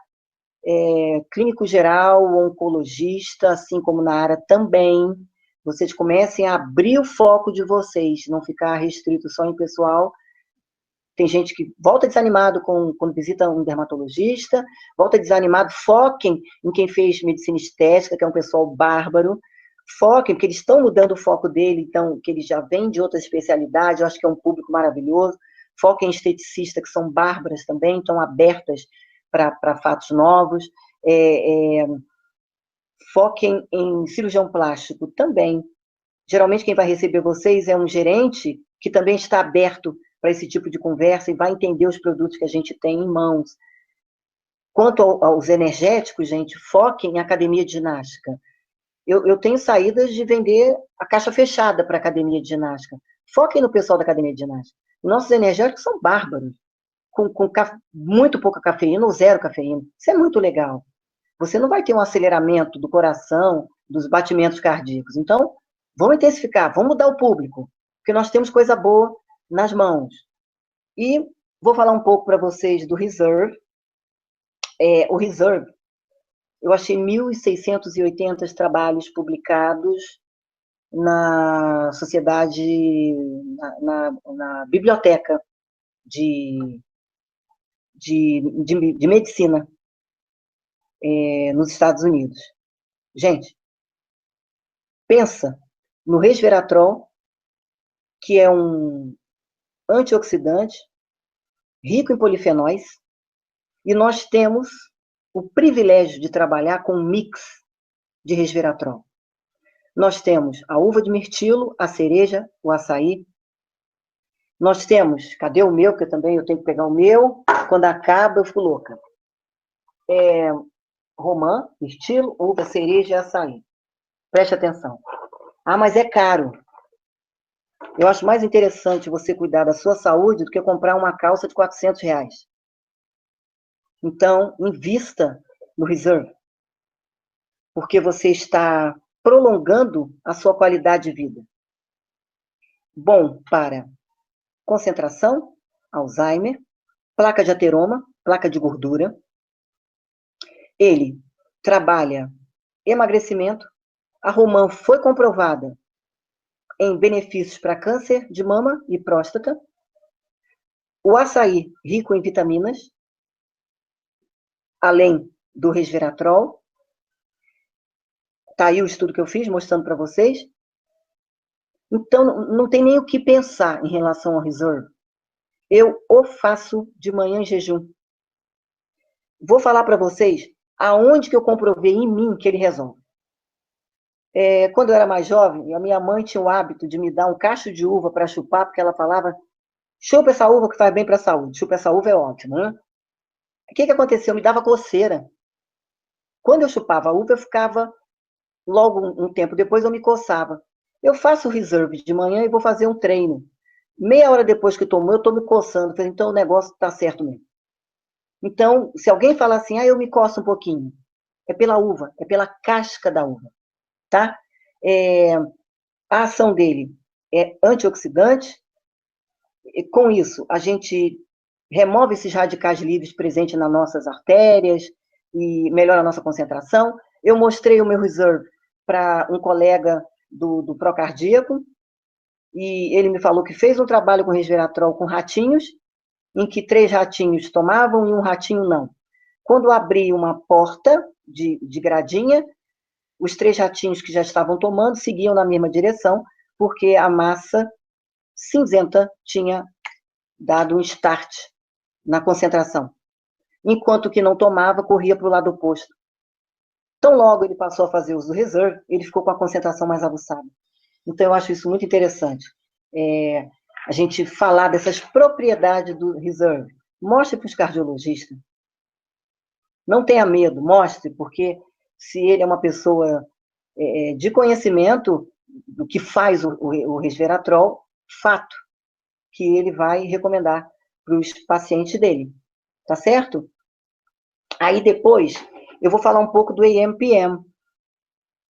clínico geral, oncologista, assim como na área também. Vocês comecem a abrir o foco de vocês, não ficar restrito só em pessoal. Tem gente que volta desanimado quando visita um dermatologista, volta desanimado, foquem em quem fez medicina estética, que é um pessoal bárbaro, foquem, porque eles estão mudando o foco dele, então, que ele já vem de outra especialidade, eu acho que é um público maravilhoso, foquem em esteticistas, que são bárbaras também, estão abertas para fatos novos, foquem em cirurgião plástico também. Geralmente quem vai receber vocês é um gerente que também está aberto para esse tipo de conversa e vai entender os produtos que a gente tem em mãos. Quanto aos energéticos, gente, foquem em academia de ginástica. Eu tenho saídas de vender a caixa fechada para a academia de ginástica. Foquem no pessoal da academia de ginástica. Nossos energéticos são bárbaros, com muito pouca cafeína ou zero cafeína. Isso é muito legal. Você não vai ter um aceleramento do coração, dos batimentos cardíacos. Então, vamos intensificar, vamos mudar o público, porque nós temos coisa boa nas mãos. E vou falar um pouco para vocês do Reserve. O Reserve, eu achei 1.680 trabalhos publicados na sociedade, na biblioteca de medicina nos Estados Unidos. Gente, pensa no resveratrol, que é um antioxidante rico em polifenóis, e nós temos o privilégio de trabalhar com um mix de resveratrol. Nós temos a uva de mirtilo, a cereja, o açaí. Nós temos, cadê o meu, que eu tenho que pegar o meu, quando acaba eu fico louca. Romã, mirtilo, uva, cereja e açaí. Preste atenção. Ah, mas é caro. Eu acho mais interessante você cuidar da sua saúde do que comprar uma calça de R$ 400. Então, invista no Reserve, porque você está prolongando a sua qualidade de vida. Bom para concentração, Alzheimer, placa de ateroma, placa de gordura. Ele trabalha emagrecimento. A romã foi comprovada em benefícios para câncer de mama e próstata. O açaí, rico em vitaminas, além do resveratrol. Está aí o estudo que eu fiz, mostrando para vocês. Então, não tem nem o que pensar em relação ao Reserve. Eu o faço de manhã em jejum. Vou falar para vocês aonde que eu comprovei em mim que ele resolve. Quando eu era mais jovem, a minha mãe tinha o hábito de me dar um cacho de uva para chupar, porque ela falava, chupa essa uva que faz bem para a saúde. Chupa essa uva é ótimo, né? O que aconteceu? Me dava coceira. Quando eu chupava a uva, eu ficava, logo um tempo depois, eu me coçava. Eu faço o Reserve de manhã e vou fazer um treino. Meia hora depois que tomou, eu estou me coçando. Falei, então o negócio está certo mesmo. Então, se alguém falar assim, eu me coço um pouquinho, é pela uva, é pela casca da uva, tá? A ação dele é antioxidante, e com isso a gente remove esses radicais livres presentes nas nossas artérias e melhora a nossa concentração. Eu mostrei o meu Reserve para um colega do Procardíaco, e ele me falou que fez um trabalho com resveratrol com ratinhos, em que 3 ratinhos tomavam e um ratinho não. Quando abri uma porta de gradinha, os 3 ratinhos que já estavam tomando seguiam na mesma direção, porque a massa cinzenta tinha dado um start na concentração. Enquanto que não tomava, corria para o lado oposto. Tão logo ele passou a fazer uso do Reserve, ele ficou com a concentração mais aguçada. Então, eu acho isso muito interessante. A gente falar dessas propriedades do Reserve. Mostre para os cardiologistas. Não tenha medo, mostre, porque se ele é uma pessoa de conhecimento do que faz o resveratrol, fato que ele vai recomendar para os pacientes dele. Tá certo? Aí depois, eu vou falar um pouco do AMPM.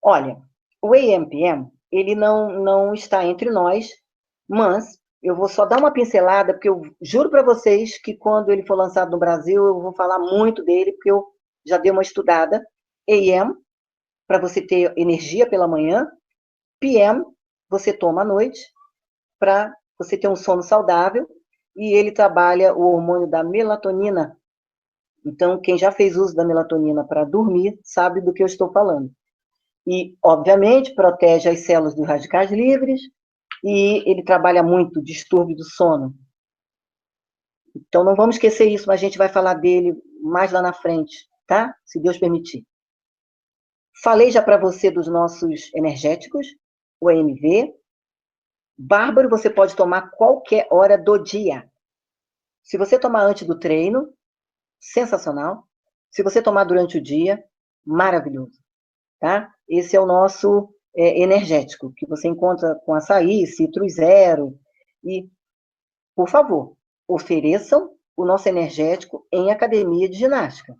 Olha, o AMPM, ele não está entre nós, mas Eu vou só dar uma pincelada, porque eu juro para vocês que quando ele for lançado no Brasil, eu vou falar muito dele, porque eu já dei uma estudada. AM, para você ter energia pela manhã. PM, você toma à noite, para você ter um sono saudável. E ele trabalha o hormônio da melatonina. Então, quem já fez uso da melatonina para dormir, sabe do que eu estou falando. E, obviamente, protege as células dos radicais livres, e ele trabalha muito distúrbio do sono. Então, não vamos esquecer isso, mas a gente vai falar dele mais lá na frente, tá? Se Deus permitir. Falei já para você dos nossos energéticos, o EMV. Bárbaro, você pode tomar qualquer hora do dia. Se você tomar antes do treino, sensacional. Se você tomar durante o dia, maravilhoso, tá? Esse é o nosso energético, que você encontra com açaí, Citrus Zero. E, por favor, ofereçam o nosso energético em academia de ginástica.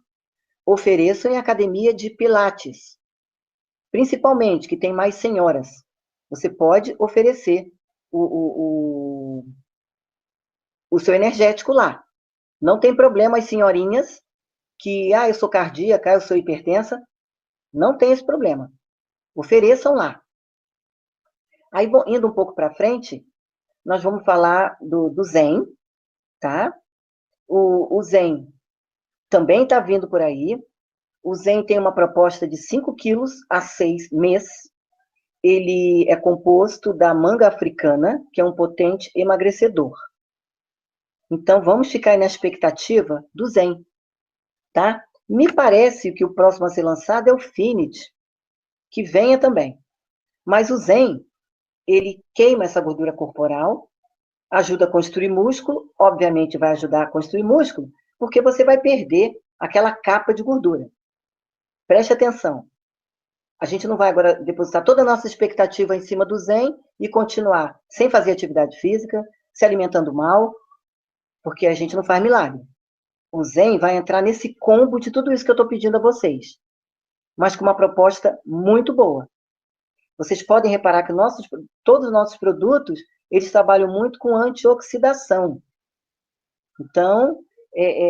Ofereçam em academia de pilates. Principalmente, que tem mais senhoras. Você pode oferecer o seu energético lá. Não tem problema as senhorinhas que, eu sou cardíaca, eu sou hipertensa. Não tem esse problema. Ofereçam lá. Aí, indo um pouco para frente, nós vamos falar do Zen, tá? O Zen também está vindo por aí. O Zen tem uma proposta de 5 quilos a 6 meses. Ele é composto da manga africana, que é um potente emagrecedor. Então, vamos ficar aí na expectativa do Zen, tá? Me parece que o próximo a ser lançado é o Finit, que venha também. Mas o Zen, ele queima essa gordura corporal, ajuda a construir músculo, obviamente vai ajudar a construir músculo, porque você vai perder aquela capa de gordura. Preste atenção. A gente não vai agora depositar toda a nossa expectativa em cima do Zen e continuar sem fazer atividade física, se alimentando mal, porque a gente não faz milagre. O Zen vai entrar nesse combo de tudo isso que eu estou pedindo a vocês, mas com uma proposta muito boa. Vocês podem reparar que todos os nossos produtos, eles trabalham muito com antioxidação. Então,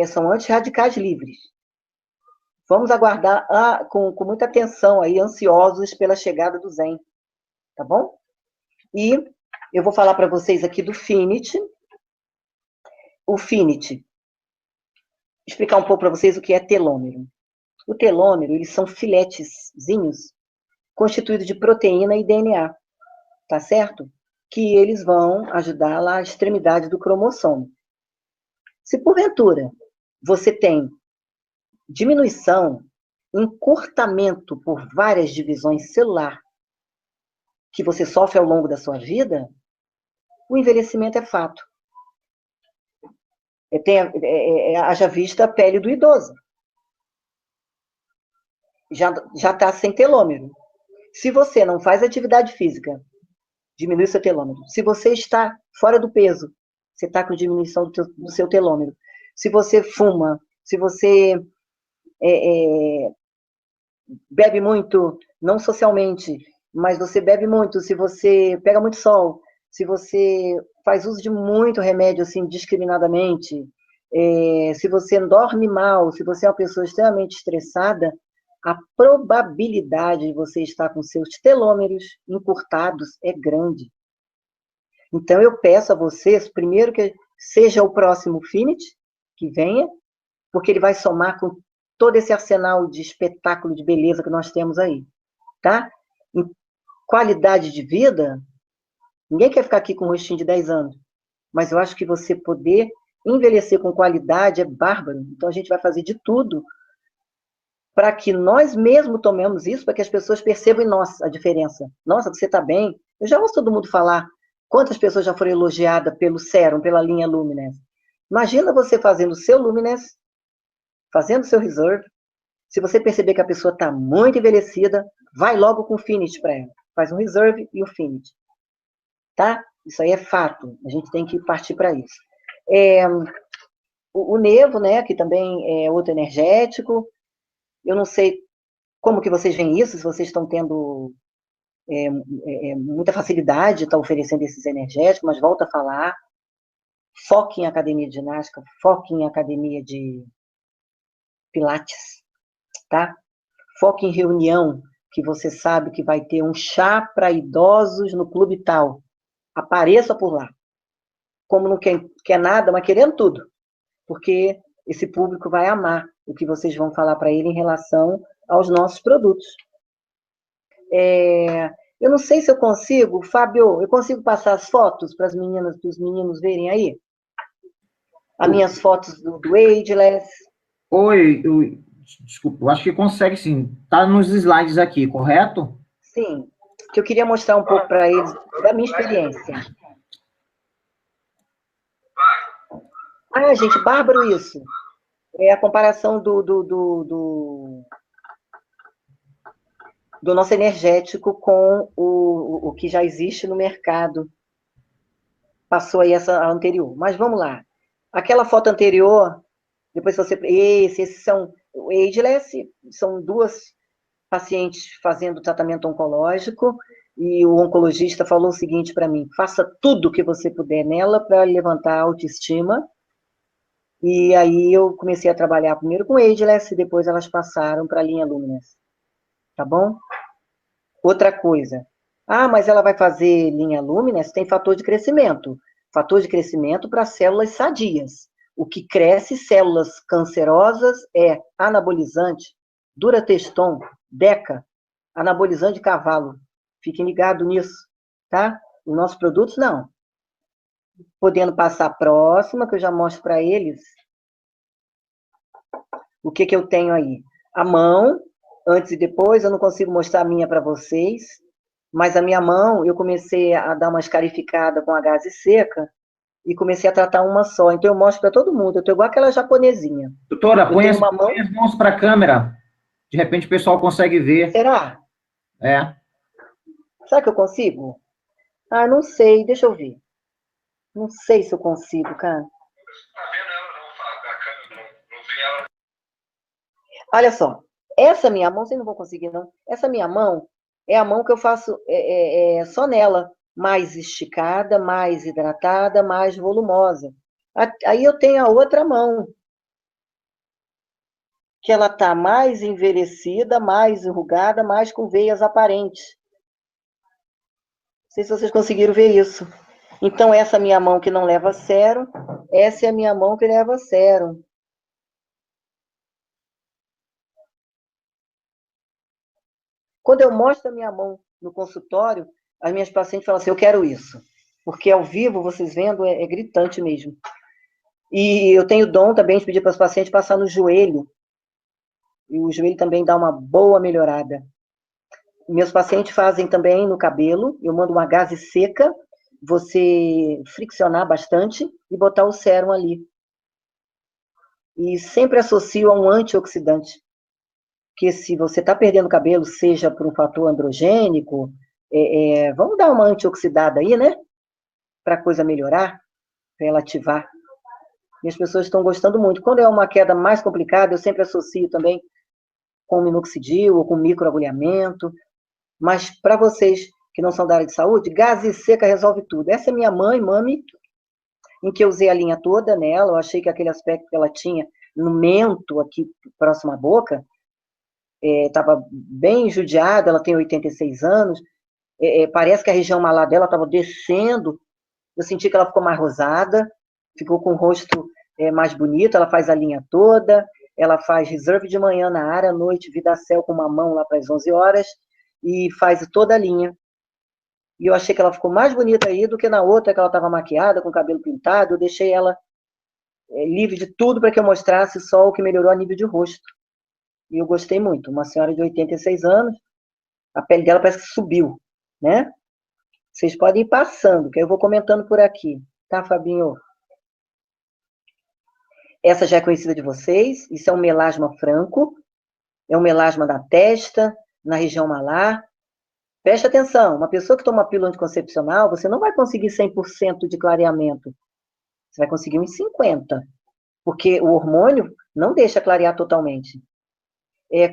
são antirradicais livres. Vamos aguardar com muita atenção aí, ansiosos pela chegada do Zen, tá bom? E eu vou falar para vocês aqui do Finit. O Finit, explicar um pouco para vocês o que é telômero. O telômero, eles são filetezinhos constituídos de proteína e DNA, tá certo? Que eles vão ajudar lá a extremidade do cromossomo. Se porventura você tem diminuição, encurtamento por várias divisões celular que você sofre ao longo da sua vida, o envelhecimento é fato. Haja vista a pele do idoso. Já está sem telômero. Se você não faz atividade física, diminui seu telômero. Se você está fora do peso, você está com diminuição do seu telômero. Se você fuma, se você bebe muito, não socialmente, mas você bebe muito, se você pega muito sol, se você faz uso de muito remédio, assim, discriminadamente, se você dorme mal, se você é uma pessoa extremamente estressada, a probabilidade de você estar com seus telômeros encurtados é grande. Então, eu peço a vocês, primeiro, que seja o próximo Finit, que venha, porque ele vai somar com todo esse arsenal de espetáculo de beleza que nós temos aí, tá? Em qualidade de vida, ninguém quer ficar aqui com um rostinho de 10 anos, mas eu acho que você poder envelhecer com qualidade é bárbaro. Então, a gente vai fazer de tudo para que nós mesmos tomemos isso, para que as pessoas percebam em nós a diferença. Nossa, você está bem? Eu já ouço todo mundo falar quantas pessoas já foram elogiadas pelo sérum, pela linha Luminous. Imagina você fazendo o seu Luminous, fazendo o seu Reserve. Se você perceber que a pessoa está muito envelhecida, vai logo com o Finit para ela. Faz um Reserve e o Finit. Tá? Isso aí é fato. A gente tem que partir para isso. O Nevo, né, que também é outro energético. Eu não sei como que vocês veem isso, se vocês estão tendo muita facilidade de estar oferecendo esses energéticos, mas volto a falar, foque em academia de ginástica, foque em academia de pilates, tá? Foque em reunião, que você sabe que vai ter um chá para idosos no clube tal. Apareça por lá. Como não quer nada, mas querendo tudo. Porque esse público vai amar o que vocês vão falar para ele em relação aos nossos produtos. Eu não sei se eu consigo, Fábio, eu consigo passar as fotos para as meninas, para os meninos verem aí? As minhas fotos do Ageless. Desculpa, eu acho que consegue sim. Tá nos slides aqui, correto? Sim, que eu queria mostrar um pouco para eles da minha experiência. Ah, gente, bárbaro isso. É a comparação do nosso energético com o que já existe no mercado. Passou aí essa anterior. Mas vamos lá. Aquela foto anterior, depois você... Esses são... O Ageless, são duas pacientes fazendo tratamento oncológico, e o oncologista falou o seguinte para mim: faça tudo o que você puder nela para levantar a autoestima. E aí eu comecei a trabalhar primeiro com Ageless, e depois elas passaram para a linha Luminous. Tá bom? Outra coisa. Ah, mas ela vai fazer linha Luminous, tem fator de crescimento. Fator de crescimento para células sadias. O que cresce células cancerosas é anabolizante, Durateston, Deca, anabolizante de cavalo. Fiquem ligados nisso, tá? Os nossos produtos, não. Podendo passar a próxima, que eu já mostro para eles. O que eu tenho aí? A mão, antes e depois, eu não consigo mostrar a minha para vocês, mas a minha mão, eu comecei a dar uma escarificada com a gase seca e comecei a tratar uma só. Então, eu mostro para todo mundo. Eu estou igual aquela japonesinha. Doutora, Eu tenho uma mão... põe as mãos para a câmera. De repente o pessoal consegue ver. Será? É. Será que eu consigo? Ah, não sei. Deixa eu ver. Não sei se eu consigo, cara. Olha só. Essa minha mão, vocês não vão conseguir, não. Essa minha mão é a mão que eu faço só nela. Mais esticada, mais hidratada, mais volumosa. Aí eu tenho a outra mão, que ela está mais envelhecida, mais enrugada, mais com veias aparentes. Não sei se vocês conseguiram ver isso. Então, essa minha mão que não leva sérum, essa é a minha mão que leva sérum. Quando eu mostro a minha mão no consultório, as minhas pacientes falam assim: eu quero isso. Porque ao vivo, vocês vendo, é gritante mesmo. E eu tenho dom também de pedir para os pacientes passar no joelho. E o joelho também dá uma boa melhorada. Meus pacientes fazem também no cabelo. Eu mando uma gaze seca, você friccionar bastante e botar o sérum ali. E sempre associo a um antioxidante. Que se você está perdendo cabelo, seja por um fator androgênico, vamos dar uma antioxidada aí, né? Para a coisa melhorar, para ela ativar. E as pessoas estão gostando muito. Quando é uma queda mais complicada, eu sempre associo também com minoxidil ou com microagulhamento. Mas para vocês que não são da área de saúde, gaze seca resolve tudo. Essa é minha mãe, mami, em que eu usei a linha toda nela. Eu achei que aquele aspecto que ela tinha no mento, aqui próximo à boca, estava bem judiada. Ela tem 86 anos. Parece que a região malar dela estava descendo. Eu senti que ela ficou mais rosada, ficou com o rosto mais bonito. Ela faz a linha toda, ela faz reserve de manhã na área, à noite, Vidacel com mamão lá para as 11 horas, e faz toda a linha. E eu achei que ela ficou mais bonita aí do que na outra, que ela estava maquiada, com o cabelo pintado. Eu deixei ela livre de tudo para que eu mostrasse só o que melhorou a nível de rosto. E eu gostei muito. Uma senhora de 86 anos, a pele dela parece que subiu, né? Vocês podem ir passando, que eu vou comentando por aqui. Tá, Fabinho? Essa já é conhecida de vocês. Isso é um melasma franco. É um melasma da testa, na região malar. Preste atenção, uma pessoa que toma pílula anticoncepcional, você não vai conseguir 100% de clareamento. Você vai conseguir uns 50%, porque o hormônio não deixa clarear totalmente.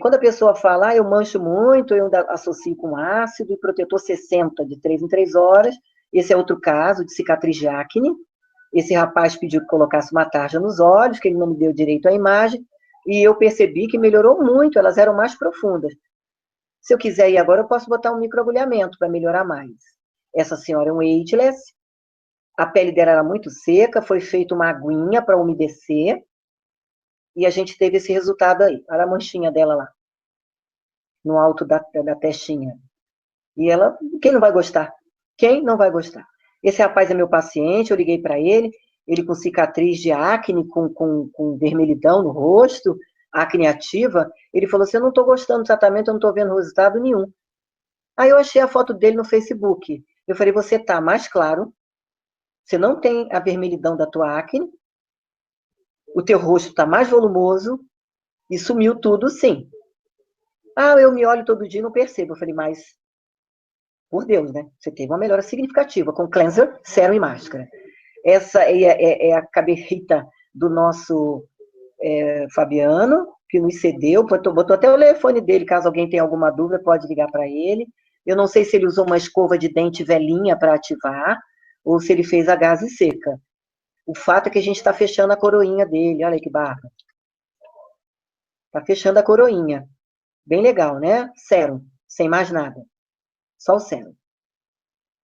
Quando a pessoa fala, eu mancho muito, eu associo com ácido e protetor 60, de 3 em 3 horas. Esse é outro caso de cicatriz de acne. Esse rapaz pediu que colocasse uma tarja nos olhos, que ele não me deu direito à imagem, e eu percebi que melhorou muito, elas eram mais profundas. Se eu quiser ir agora, eu posso botar um microagulhamento para melhorar mais. Essa senhora é um ageless, a pele dela era muito seca, foi feita uma aguinha para umedecer, e a gente teve esse resultado aí. Olha a manchinha dela lá, no alto da testinha. E ela, quem não vai gostar? Quem não vai gostar? Esse rapaz é meu paciente, eu liguei para ele com cicatriz de acne, com vermelhidão no rosto, acne ativa. Ele falou assim, eu não estou gostando do tratamento, eu não estou vendo resultado nenhum. Aí eu achei a foto dele no Facebook. Eu falei, você está mais claro, você não tem a vermelhidão da tua acne, o teu rosto está mais volumoso, e sumiu tudo, sim. Eu me olho todo dia e não percebo. Eu falei, mas, por Deus, né? Você teve uma melhora significativa com cleanser, sérum e máscara. Essa é a caberrita do nosso Fabiano, que nos cedeu, botou até o telefone dele, caso alguém tenha alguma dúvida, pode ligar para ele. Eu não sei se ele usou uma escova de dente velhinha para ativar, ou se ele fez a gaze seca. O fato é que a gente está fechando a coroinha dele, olha que barra. Está fechando a coroinha. Bem legal, né? Sérum, sem mais nada. Só o sérum.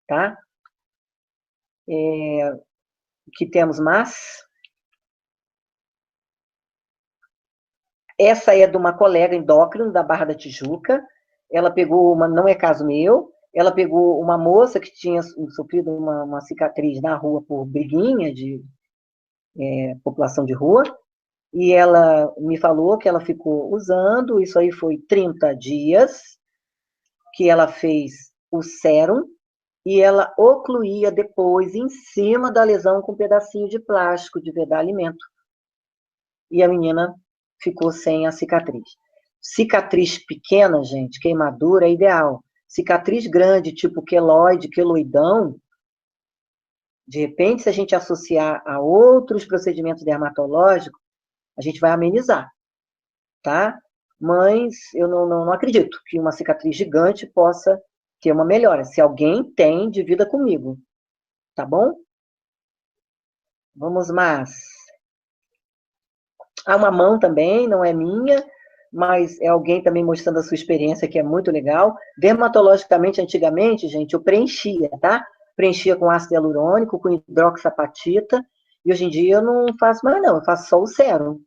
Tá? O que temos mais? Essa é de uma colega endócrina da Barra da Tijuca. Ela pegou não é caso meu, ela pegou uma moça que tinha sofrido uma cicatriz na rua por briguinha de população de rua, e ela me falou que ela ficou usando, isso aí foi 30 dias, que ela fez o sérum, e ela ocluía depois, em cima da lesão, com um pedacinho de plástico de vedar alimento. E a menina ficou sem a cicatriz. Cicatriz pequena, gente, queimadura é ideal. Cicatriz grande, tipo queloide, queloidão, de repente, se a gente associar a outros procedimentos dermatológicos, a gente vai amenizar, tá? Mas eu não acredito que uma cicatriz gigante possa ter uma melhora. Se alguém tem, divida comigo, tá bom? Vamos mais. Há uma mão também, não é minha, mas é alguém também mostrando a sua experiência, que é muito legal. Dermatologicamente, antigamente, gente, eu preenchia, tá? Preenchia com ácido hialurônico, com hidroxapatita, e hoje em dia eu não faço mais não, eu faço só o sérum.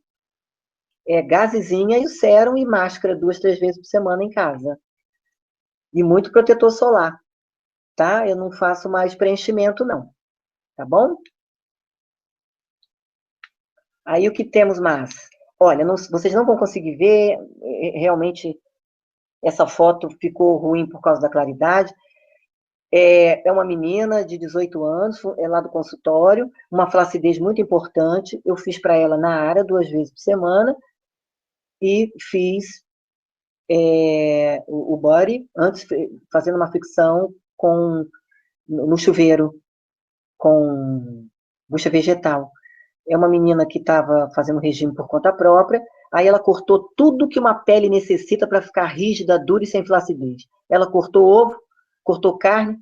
Gazezinha e o sérum e máscara 2, 3 vezes por semana em casa. E muito protetor solar, tá? Eu não faço mais preenchimento não, tá bom? Aí o que temos mais? Olha, vocês não vão conseguir ver, realmente essa foto ficou ruim por causa da claridade. É uma menina de 18 anos, é lá do consultório, uma flacidez muito importante. Eu fiz para ela na área 2 vezes por semana e fiz o body, antes fazendo uma fricção no chuveiro com bucha vegetal. É uma menina que estava fazendo regime por conta própria, aí ela cortou tudo que uma pele necessita para ficar rígida, dura e sem flacidez. Ela cortou ovo, cortou carne,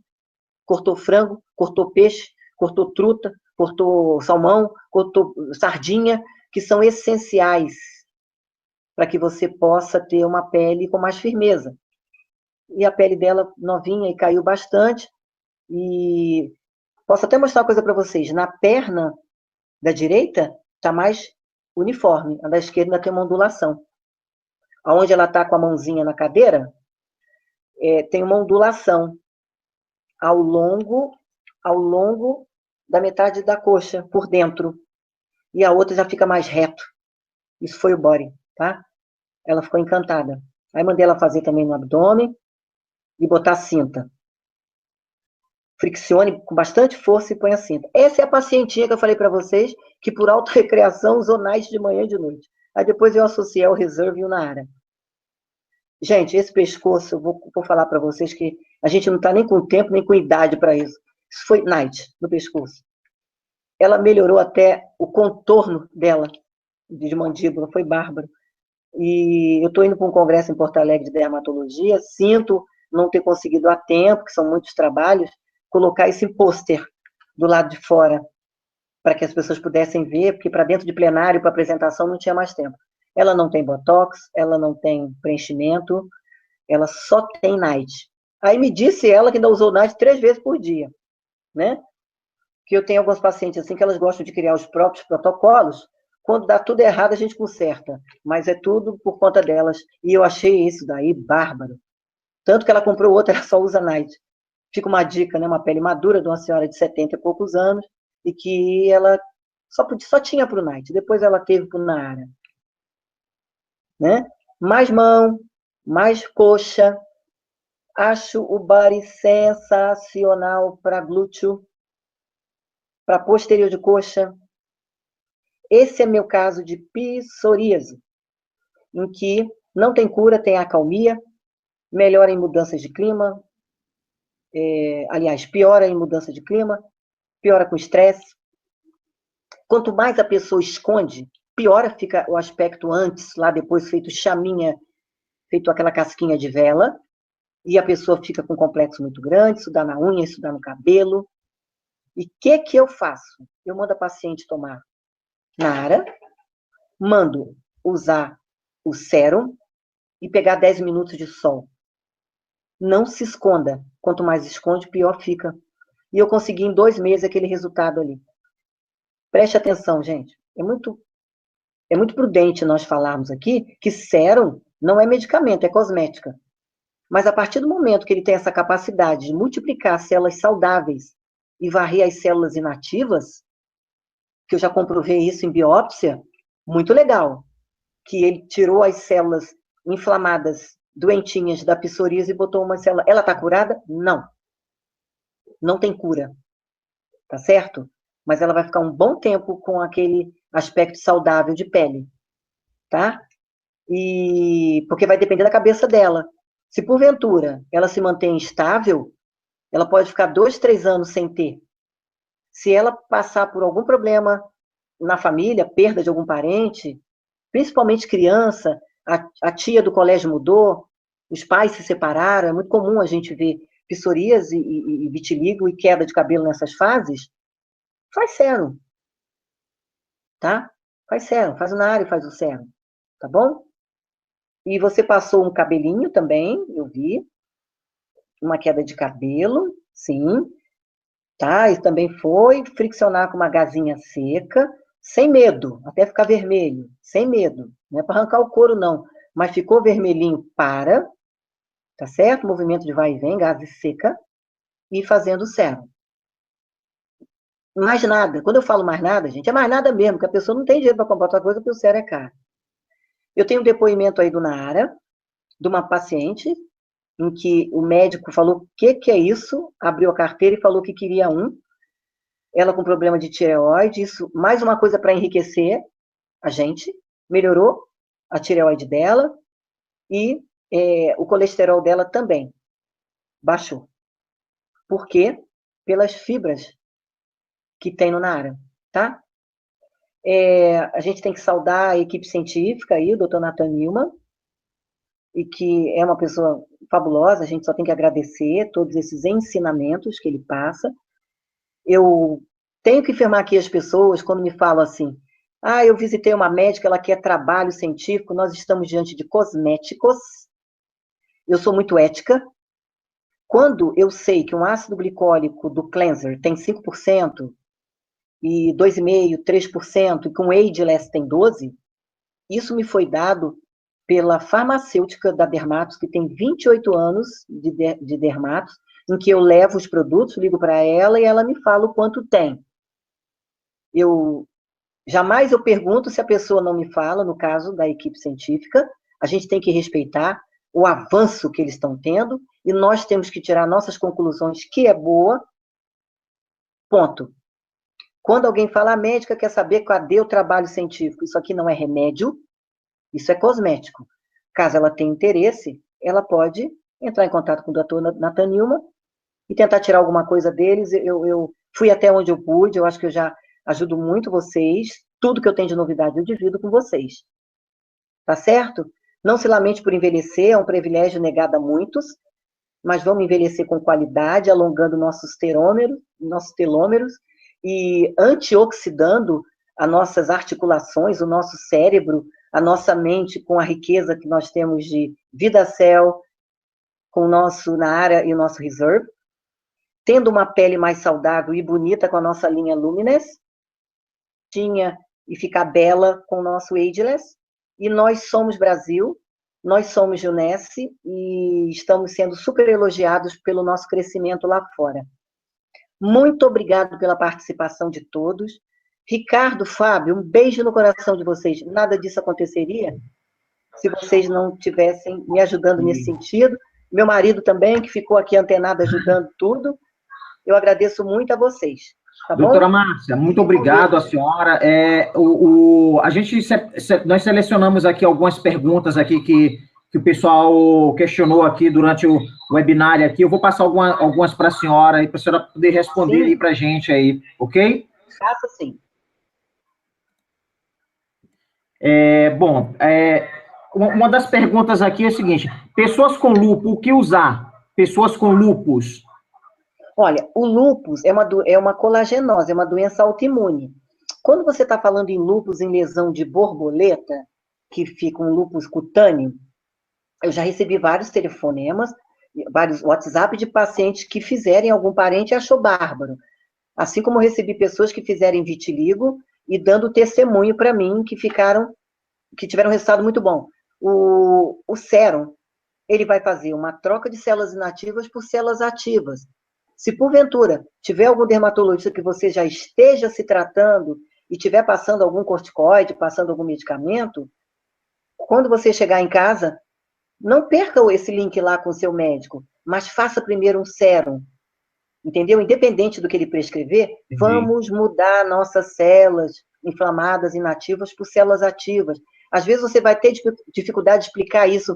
cortou frango, cortou peixe, cortou truta, cortou salmão, cortou sardinha, que são essenciais para que você possa ter uma pele com mais firmeza. E a pele dela novinha e caiu bastante. E posso até mostrar uma coisa para vocês. Na perna da direita está mais uniforme, a da esquerda ainda tem uma ondulação. Onde ela está com a mãozinha na cadeira, tem uma ondulação ao longo da metade da coxa, por dentro. E a outra já fica mais reto. Isso foi o body, tá? Ela ficou encantada. Aí mandei ela fazer também no abdômen e botar a cinta. Friccione com bastante força e põe a cinta. Essa é a pacientinha que eu falei para vocês, que por auto-recreação usou night de manhã e de noite. Aí depois eu associei ao Reserve e o Nara. Gente, esse pescoço, eu vou falar para vocês que a gente não está nem com tempo, nem com idade para isso. Isso foi night no pescoço. Ela melhorou até o contorno dela, de mandíbula, foi bárbaro. E eu estou indo para um congresso em Porto Alegre de dermatologia, sinto não ter conseguido a tempo, que são muitos trabalhos, colocar esse pôster do lado de fora, para que as pessoas pudessem ver, porque para dentro de plenário, para apresentação, não tinha mais tempo. Ela não tem botox, ela não tem preenchimento, ela só tem night. Aí me disse ela que ainda usou night 3 vezes por dia, né? Que eu tenho alguns pacientes assim que elas gostam de criar os próprios protocolos. Quando dá tudo errado, a gente conserta, mas é tudo por conta delas. E eu achei isso daí bárbaro. Tanto que ela comprou outra, ela só usa night. Fica uma dica, né? Uma pele madura de uma senhora de 70 e poucos anos, e que ela só tinha para o night, depois ela teve para o Nara. Né? Mais mão, mais coxa. Acho o body sensacional para glúteo, para posterior de coxa. Esse é meu caso de psoríase, em que não tem cura, tem acalmia, melhora em mudanças de clima, aliás, piora em mudança de clima, piora com estresse. Quanto mais a pessoa esconde, piora fica o aspecto antes, lá depois feito chaminha, feito aquela casquinha de vela, e a pessoa fica com um complexo muito grande, isso dá na unha, isso dá no cabelo. E o que eu faço? Eu mando a paciente tomar Nara, mando usar o sérum e pegar 10 minutos de sol. Não se esconda. Quanto mais esconde, pior fica. E eu consegui em 2 meses aquele resultado ali. Preste atenção, gente. É muito prudente nós falarmos aqui que sérum não é medicamento, é cosmética. Mas a partir do momento que ele tem essa capacidade de multiplicar células saudáveis e varrer as células inativas, que eu já comprovei isso em biópsia, muito legal. Que ele tirou as células inflamadas, doentinhas da psoríase e botou uma célula. Ela está curada? Não. Não tem cura. Tá certo? Mas ela vai ficar um bom tempo com aquele aspecto saudável de pele. Tá? E porque vai depender da cabeça dela. Se porventura ela se mantém estável, ela pode ficar 2, 3 anos sem ter. Se ela passar por algum problema na família, perda de algum parente, principalmente criança, a tia do colégio mudou, os pais se separaram, é muito comum a gente ver psoríase e vitiligo e queda de cabelo nessas fases, faz sérum, tá? Faz sérum, faz o Nara e faz o sérum, tá bom? E você passou um cabelinho também, eu vi, uma queda de cabelo, sim, tá? E também foi friccionar com uma gazinha seca, sem medo, até ficar vermelho, sem medo. Não é para arrancar o couro, não. Mas ficou vermelhinho, para, tá certo? Movimento de vai e vem, gase seca, e fazendo o sérum. Mais nada. Quando eu falo mais nada, gente, é mais nada mesmo, porque a pessoa não tem dinheiro para comprar outra coisa, porque o sérum é caro. Eu tenho um depoimento aí do Nara, de uma paciente, em que o médico falou o que é isso, abriu a carteira e falou que queria um. Ela com problema de tireoide, isso, mais uma coisa para enriquecer a gente, melhorou a tireoide dela e o colesterol dela também baixou. Por quê? Pelas fibras que tem no Nara, tá? A gente tem que saudar a equipe científica aí, o Dr. Nathan Newman, e que é uma pessoa fabulosa, a gente só tem que agradecer todos esses ensinamentos que ele passa. Eu tenho que afirmar aqui as pessoas, quando me falam assim, eu visitei uma médica, ela quer trabalho científico, nós estamos diante de cosméticos, eu sou muito ética. Quando eu sei que um ácido glicólico do cleanser tem 5%, e 2,5%, 3%, e com Ageless tem 12%, isso me foi dado pela farmacêutica da Dermatos, que tem 28 anos de Dermatos, em que eu levo os produtos, ligo para ela e ela me fala o quanto tem. Jamais eu pergunto se a pessoa não me fala, no caso da equipe científica, a gente tem que respeitar o avanço que eles estão tendo e nós temos que tirar nossas conclusões, que é boa, ponto. Quando alguém fala, a médica quer saber cadê o trabalho científico, isso aqui não é remédio, isso é cosmético. Caso ela tenha interesse, ela pode entrar em contato com o Dr. Nathan Newman e tentar tirar alguma coisa deles. Eu fui até onde eu pude, eu acho que eu já ajudo muito vocês. Tudo que eu tenho de novidade eu divido com vocês. tá certo? Não se lamente por envelhecer, é um privilégio negado a muitos, mas vamos envelhecer com qualidade, alongando nossos telômeros e antioxidando as nossas articulações, o nosso cérebro, a nossa mente com a riqueza que nós temos de VidaCell, com o nosso Naara e o nosso Reserve, tendo uma pele mais saudável e bonita com a nossa linha Luminous, e ficar bela com o nosso Ageless, e nós somos Brasil, nós somos Junesse, e estamos sendo super elogiados pelo nosso crescimento lá fora. Muito obrigado pela participação de todos. Ricardo, Fábio, um beijo no coração de vocês. Nada disso aconteceria se vocês não tivessem me ajudando nesse sentido. Meu marido também, que ficou aqui antenado ajudando tudo. Eu agradeço muito a vocês. Tá bom? Doutora Márcia, muito obrigado à senhora. Nós selecionamos aqui algumas perguntas aqui que o pessoal questionou aqui durante o webinário aqui. Eu vou passar algumas para a senhora aí, para a senhora poder responder aí para a gente aí, ok? Faça sim. Uma das perguntas aqui é a seguinte: pessoas com lúpus, o que usar? Pessoas com lúpus. Olha, o lúpus é uma colagenose, é uma doença autoimune. Quando você está falando em lúpus em lesão de borboleta, que fica um lúpus cutâneo, eu já recebi vários telefonemas, vários WhatsApp de pacientes que fizeram algum parente e achou bárbaro. Assim como eu recebi pessoas que fizeram vitiligo e dando testemunho para mim que tiveram um resultado muito bom. O sérum, ele vai fazer uma troca de células inativas por células ativas. Se porventura tiver algum dermatologista que você já esteja se tratando e estiver passando algum corticoide, passando algum medicamento, quando você chegar em casa, não perca esse link lá com o seu médico, mas faça primeiro um sérum, entendeu? Independente do que ele prescrever, vamos mudar nossas células inflamadas, inativas, por células ativas. Às vezes você vai ter dificuldade de explicar isso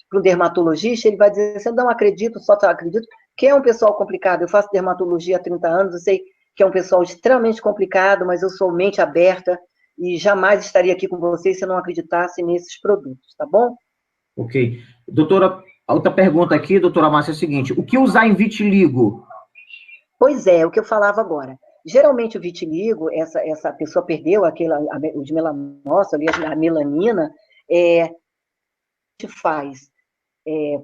para um dermatologista, ele vai dizer assim, não acredito, só acredito, que é um pessoal complicado. Eu faço dermatologia há 30 anos, eu sei que é um pessoal extremamente complicado, mas eu sou mente aberta e jamais estaria aqui com vocês se eu não acreditasse nesses produtos, tá bom? Ok. Doutora, a outra pergunta aqui, doutora Márcia, é a seguinte: o que usar em vitiligo? Pois é, o que eu falava agora. Geralmente o vitiligo, essa pessoa perdeu o de melanócito, ali, a melanina, a gente faz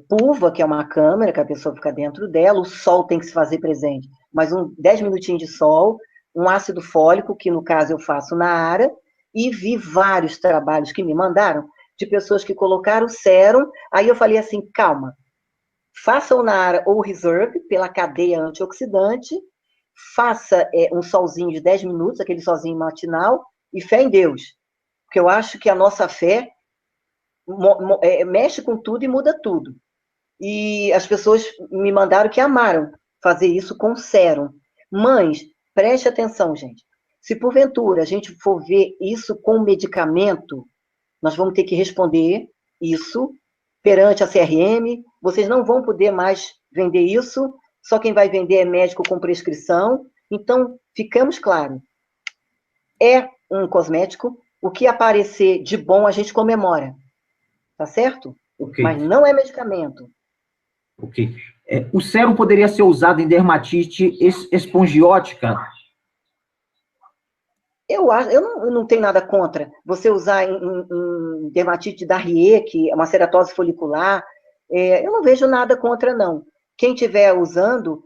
pulva, que é uma câmera, que a pessoa fica dentro dela, o sol tem que se fazer presente, mas 10 minutinhos de sol, um ácido fólico, que no caso eu faço na área, e vi vários trabalhos que me mandaram de pessoas que colocaram sérum, aí eu falei assim, calma, faça o Naara ou o Reserve, pela cadeia antioxidante, faça um solzinho de 10 minutos, aquele solzinho matinal, e fé em Deus, porque eu acho que a nossa fé mexe com tudo e muda tudo. E as pessoas me mandaram que amaram fazer isso com sérum. Mães, preste atenção, gente. Se porventura a gente for ver isso com medicamento, nós vamos ter que responder isso perante a CRM. Vocês não vão poder mais vender isso. Só quem vai vender é médico com prescrição. Então, ficamos claros. É um cosmético. O que aparecer de bom, a gente comemora. Tá certo? Okay. Mas não é medicamento. Ok. O sérum poderia ser usado em dermatite espongiótica? Eu não tenho nada contra você usar em dermatite da Rie, que é uma ceratose folicular. Eu não vejo nada contra, não. Quem estiver usando,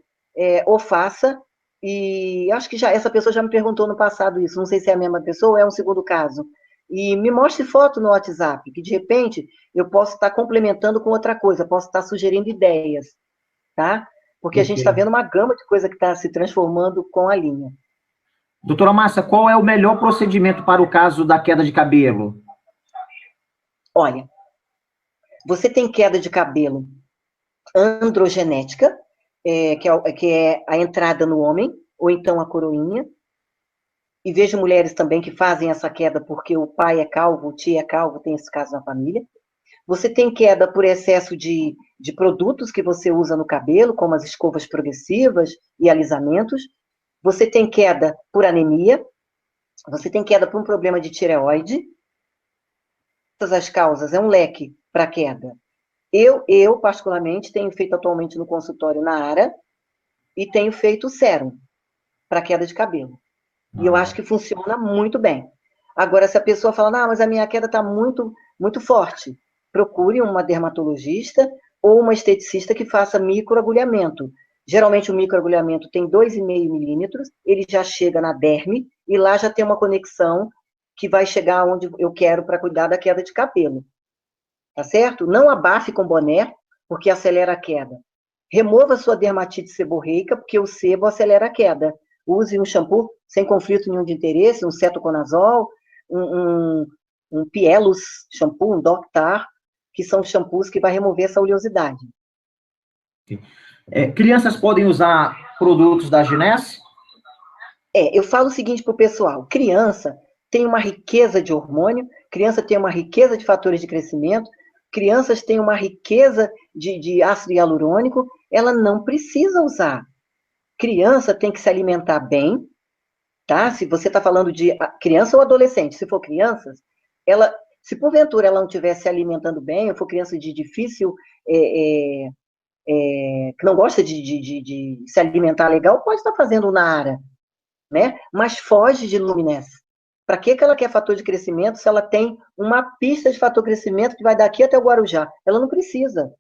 ou faça. E acho que essa pessoa já me perguntou no passado isso. Não sei se é a mesma pessoa ou é um segundo caso. E me mostre foto no WhatsApp, que de repente eu posso estar complementando com outra coisa, posso estar sugerindo ideias, tá? Porque a gente está vendo uma gama de coisa que está se transformando com a linha. Doutora Márcia, qual é o melhor procedimento para o caso da queda de cabelo? Olha, você tem queda de cabelo androgenética, que é a entrada no homem, ou então a coroinha. E vejo mulheres também que fazem essa queda porque o pai é calvo, o tio é calvo, tem esse caso na família. Você tem queda por excesso de produtos que você usa no cabelo, como as escovas progressivas e alisamentos. Você tem queda por anemia. Você tem queda por um problema de tireoide. as causas, é um leque para a queda. Particularmente, tenho feito atualmente no consultório Nara e tenho feito sérum para queda de cabelo. E eu acho que funciona muito bem. Agora, se a pessoa fala, não, mas a minha queda está muito, muito forte, procure uma dermatologista ou uma esteticista que faça microagulhamento. Geralmente o microagulhamento tem 2,5 milímetros, ele já chega na derme e lá já tem uma conexão que vai chegar onde eu quero para cuidar da queda de cabelo. Tá certo? Não abafe com boné, porque acelera a queda. Remova sua dermatite seborreica, porque o sebo acelera a queda. Use um shampoo sem conflito nenhum de interesse, um cetoconazol, um Pielus shampoo, um Doctar, que são shampoos que vai remover essa oleosidade. Crianças podem usar produtos da Ginesse? Eu falo o seguinte para o pessoal, criança tem uma riqueza de hormônio, criança tem uma riqueza de fatores de crescimento, crianças têm uma riqueza de ácido hialurônico, ela não precisa usar. Criança tem que se alimentar bem, tá? Se você está falando de criança ou adolescente, se for crianças, se porventura ela não estiver se alimentando bem, ou for criança de difícil, que não gosta de se alimentar legal, pode estar fazendo Nara, né? Mas foge de Luminesse. Para que ela quer fator de crescimento se ela tem uma pista de fator de crescimento que vai daqui até o Guarujá? Ela não precisa.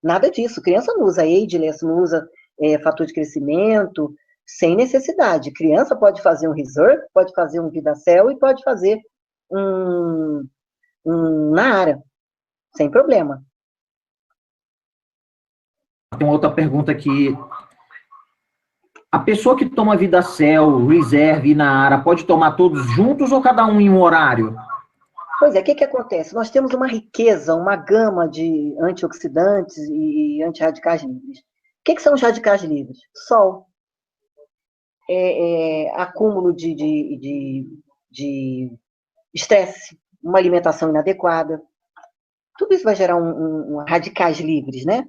Nada disso. Criança não usa Ageless, não usa fator de crescimento, sem necessidade. Criança pode fazer um Reserve, pode fazer um Vidacel e pode fazer um Nara, sem problema. Tem uma outra pergunta aqui. A pessoa que toma Vidacel, Reserve e Nara pode tomar todos juntos ou cada um em um horário? Pois é, o que acontece? Nós temos uma riqueza, uma gama de antioxidantes e antirradicais livres. O que são os radicais livres? Sol. Acúmulo de estresse, uma alimentação inadequada. Tudo isso vai gerar radicais livres, né?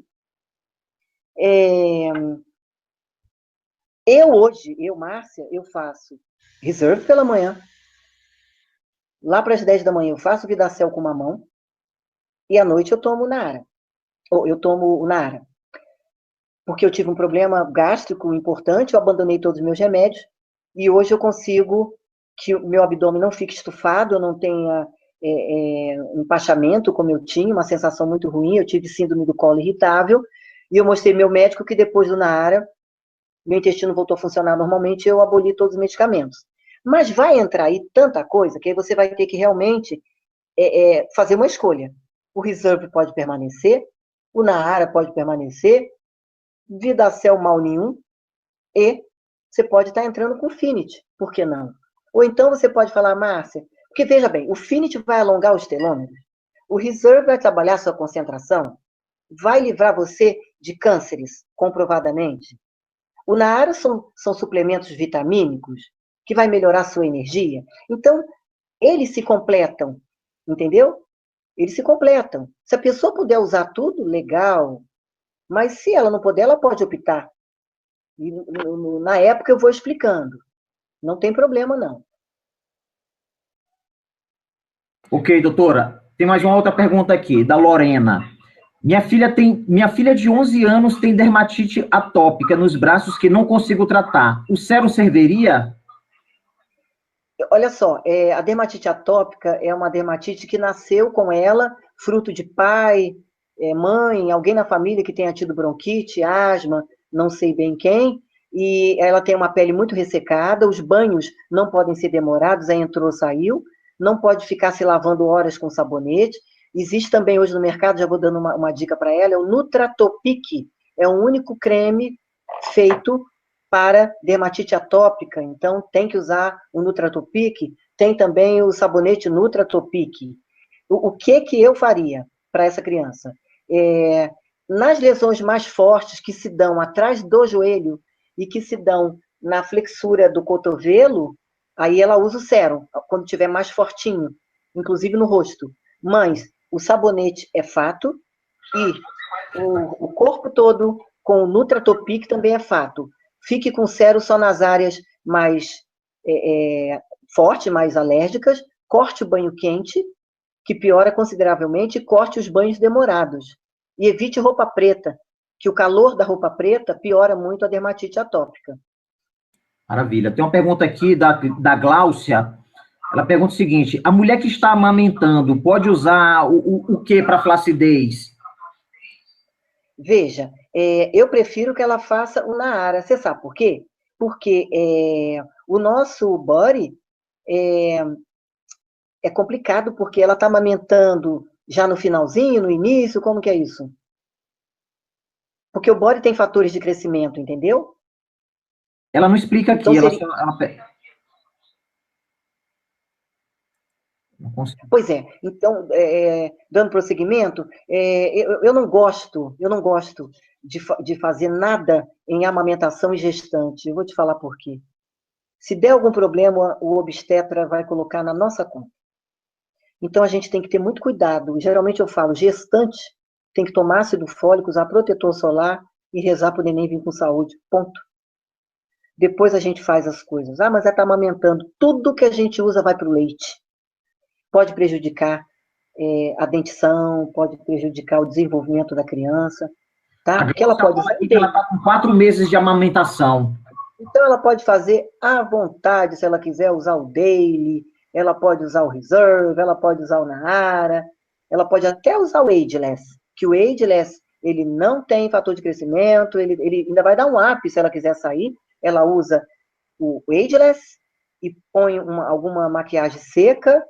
Márcia, eu faço Reserve pela manhã. Lá para as 10 da manhã eu faço Vidacel com mamão. E à noite eu tomo Nara. Ou eu tomo Nara. Porque eu tive um problema gástrico importante, eu abandonei todos os meus remédios. E hoje eu consigo que o meu abdômen não fique estufado, eu não tenha empachamento como eu tinha, uma sensação muito ruim, eu tive síndrome do colo irritável. E eu mostrei ao meu médico que depois do Nara, meu intestino voltou a funcionar normalmente, eu aboli todos os medicamentos. Mas vai entrar aí tanta coisa que aí você vai ter que realmente fazer uma escolha. O Reserve pode permanecer, o Nara pode permanecer, Vidacel mal nenhum, e você pode estar entrando com o Finit, por que não? Ou então você pode falar, Márcia, porque veja bem, o Finit vai alongar os telômeros, o Reserve vai trabalhar sua concentração, vai livrar você de cânceres, comprovadamente. O Nara são suplementos vitamínicos que vai melhorar a sua energia. Então, eles se completam, entendeu? Eles se completam. Se a pessoa puder usar tudo, legal. Mas se ela não puder, ela pode optar. E na época eu vou explicando. Não tem problema, não. Ok, doutora. Tem mais uma outra pergunta aqui, da Lorena. Minha filha de 11 anos tem dermatite atópica nos braços que não consigo tratar. O sérum serviria? Olha só, a dermatite atópica é uma dermatite que nasceu com ela, fruto de pai, mãe, alguém na família que tenha tido bronquite, asma, não sei bem quem, e ela tem uma pele muito ressecada, os banhos não podem ser demorados, aí entrou, saiu, não pode ficar se lavando horas com sabonete. Existe também hoje no mercado, já vou dando uma dica para ela, é o Nutratopic, é o único creme feito para dermatite atópica, então tem que usar o Nutratopic, tem também o sabonete Nutratopic. O que eu faria para essa criança? Nas lesões mais fortes que se dão atrás do joelho e que se dão na flexura do cotovelo, aí ela usa o sérum, quando estiver mais fortinho, inclusive no rosto. Mas o sabonete é fato e o corpo todo com o Nutratopic também é fato. Fique com sérum só nas áreas mais fortes, mais alérgicas, corte o banho quente que piora consideravelmente, e corte os banhos demorados. E evite roupa preta, que o calor da roupa preta piora muito a dermatite atópica. Maravilha. Tem uma pergunta aqui da Gláucia. Ela pergunta o seguinte: a mulher que está amamentando pode usar o que para flacidez? Veja, eu prefiro que ela faça o Naara. Você sabe por quê? Porque o nosso body é complicado, porque ela está amamentando já no finalzinho, no início, como que é isso? Porque o body tem fatores de crescimento, entendeu? Ela não explica aqui, Então, pois é, então, dando prosseguimento, eu não gosto de fazer nada em amamentação e gestante. Eu vou te falar por quê. Se der algum problema, o obstetra vai colocar na nossa conta. Então, a gente tem que ter muito cuidado. Geralmente eu falo, gestante tem que tomar ácido fólico, usar protetor solar e rezar para o neném vir com saúde. Ponto. Depois a gente faz as coisas. Ah, mas ela está amamentando. Tudo que a gente usa vai para o leite. Pode prejudicar a dentição, pode prejudicar o desenvolvimento da criança, tá? Porque ela pode usar o ela está com 4 meses de amamentação. Então, ela pode fazer à vontade, se ela quiser usar o Daily, ela pode usar o Reserve, ela pode usar o Naara, ela pode até usar o Ageless, que o Ageless, ele não tem fator de crescimento, ele ainda vai dar um up se ela quiser sair, ela usa o Ageless e põe alguma maquiagem seca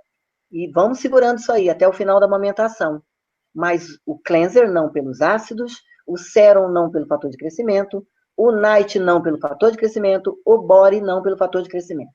e vamos segurando isso aí até o final da amamentação. Mas o cleanser não pelos ácidos, o sérum não pelo fator de crescimento, o night não pelo fator de crescimento, o body não pelo fator de crescimento.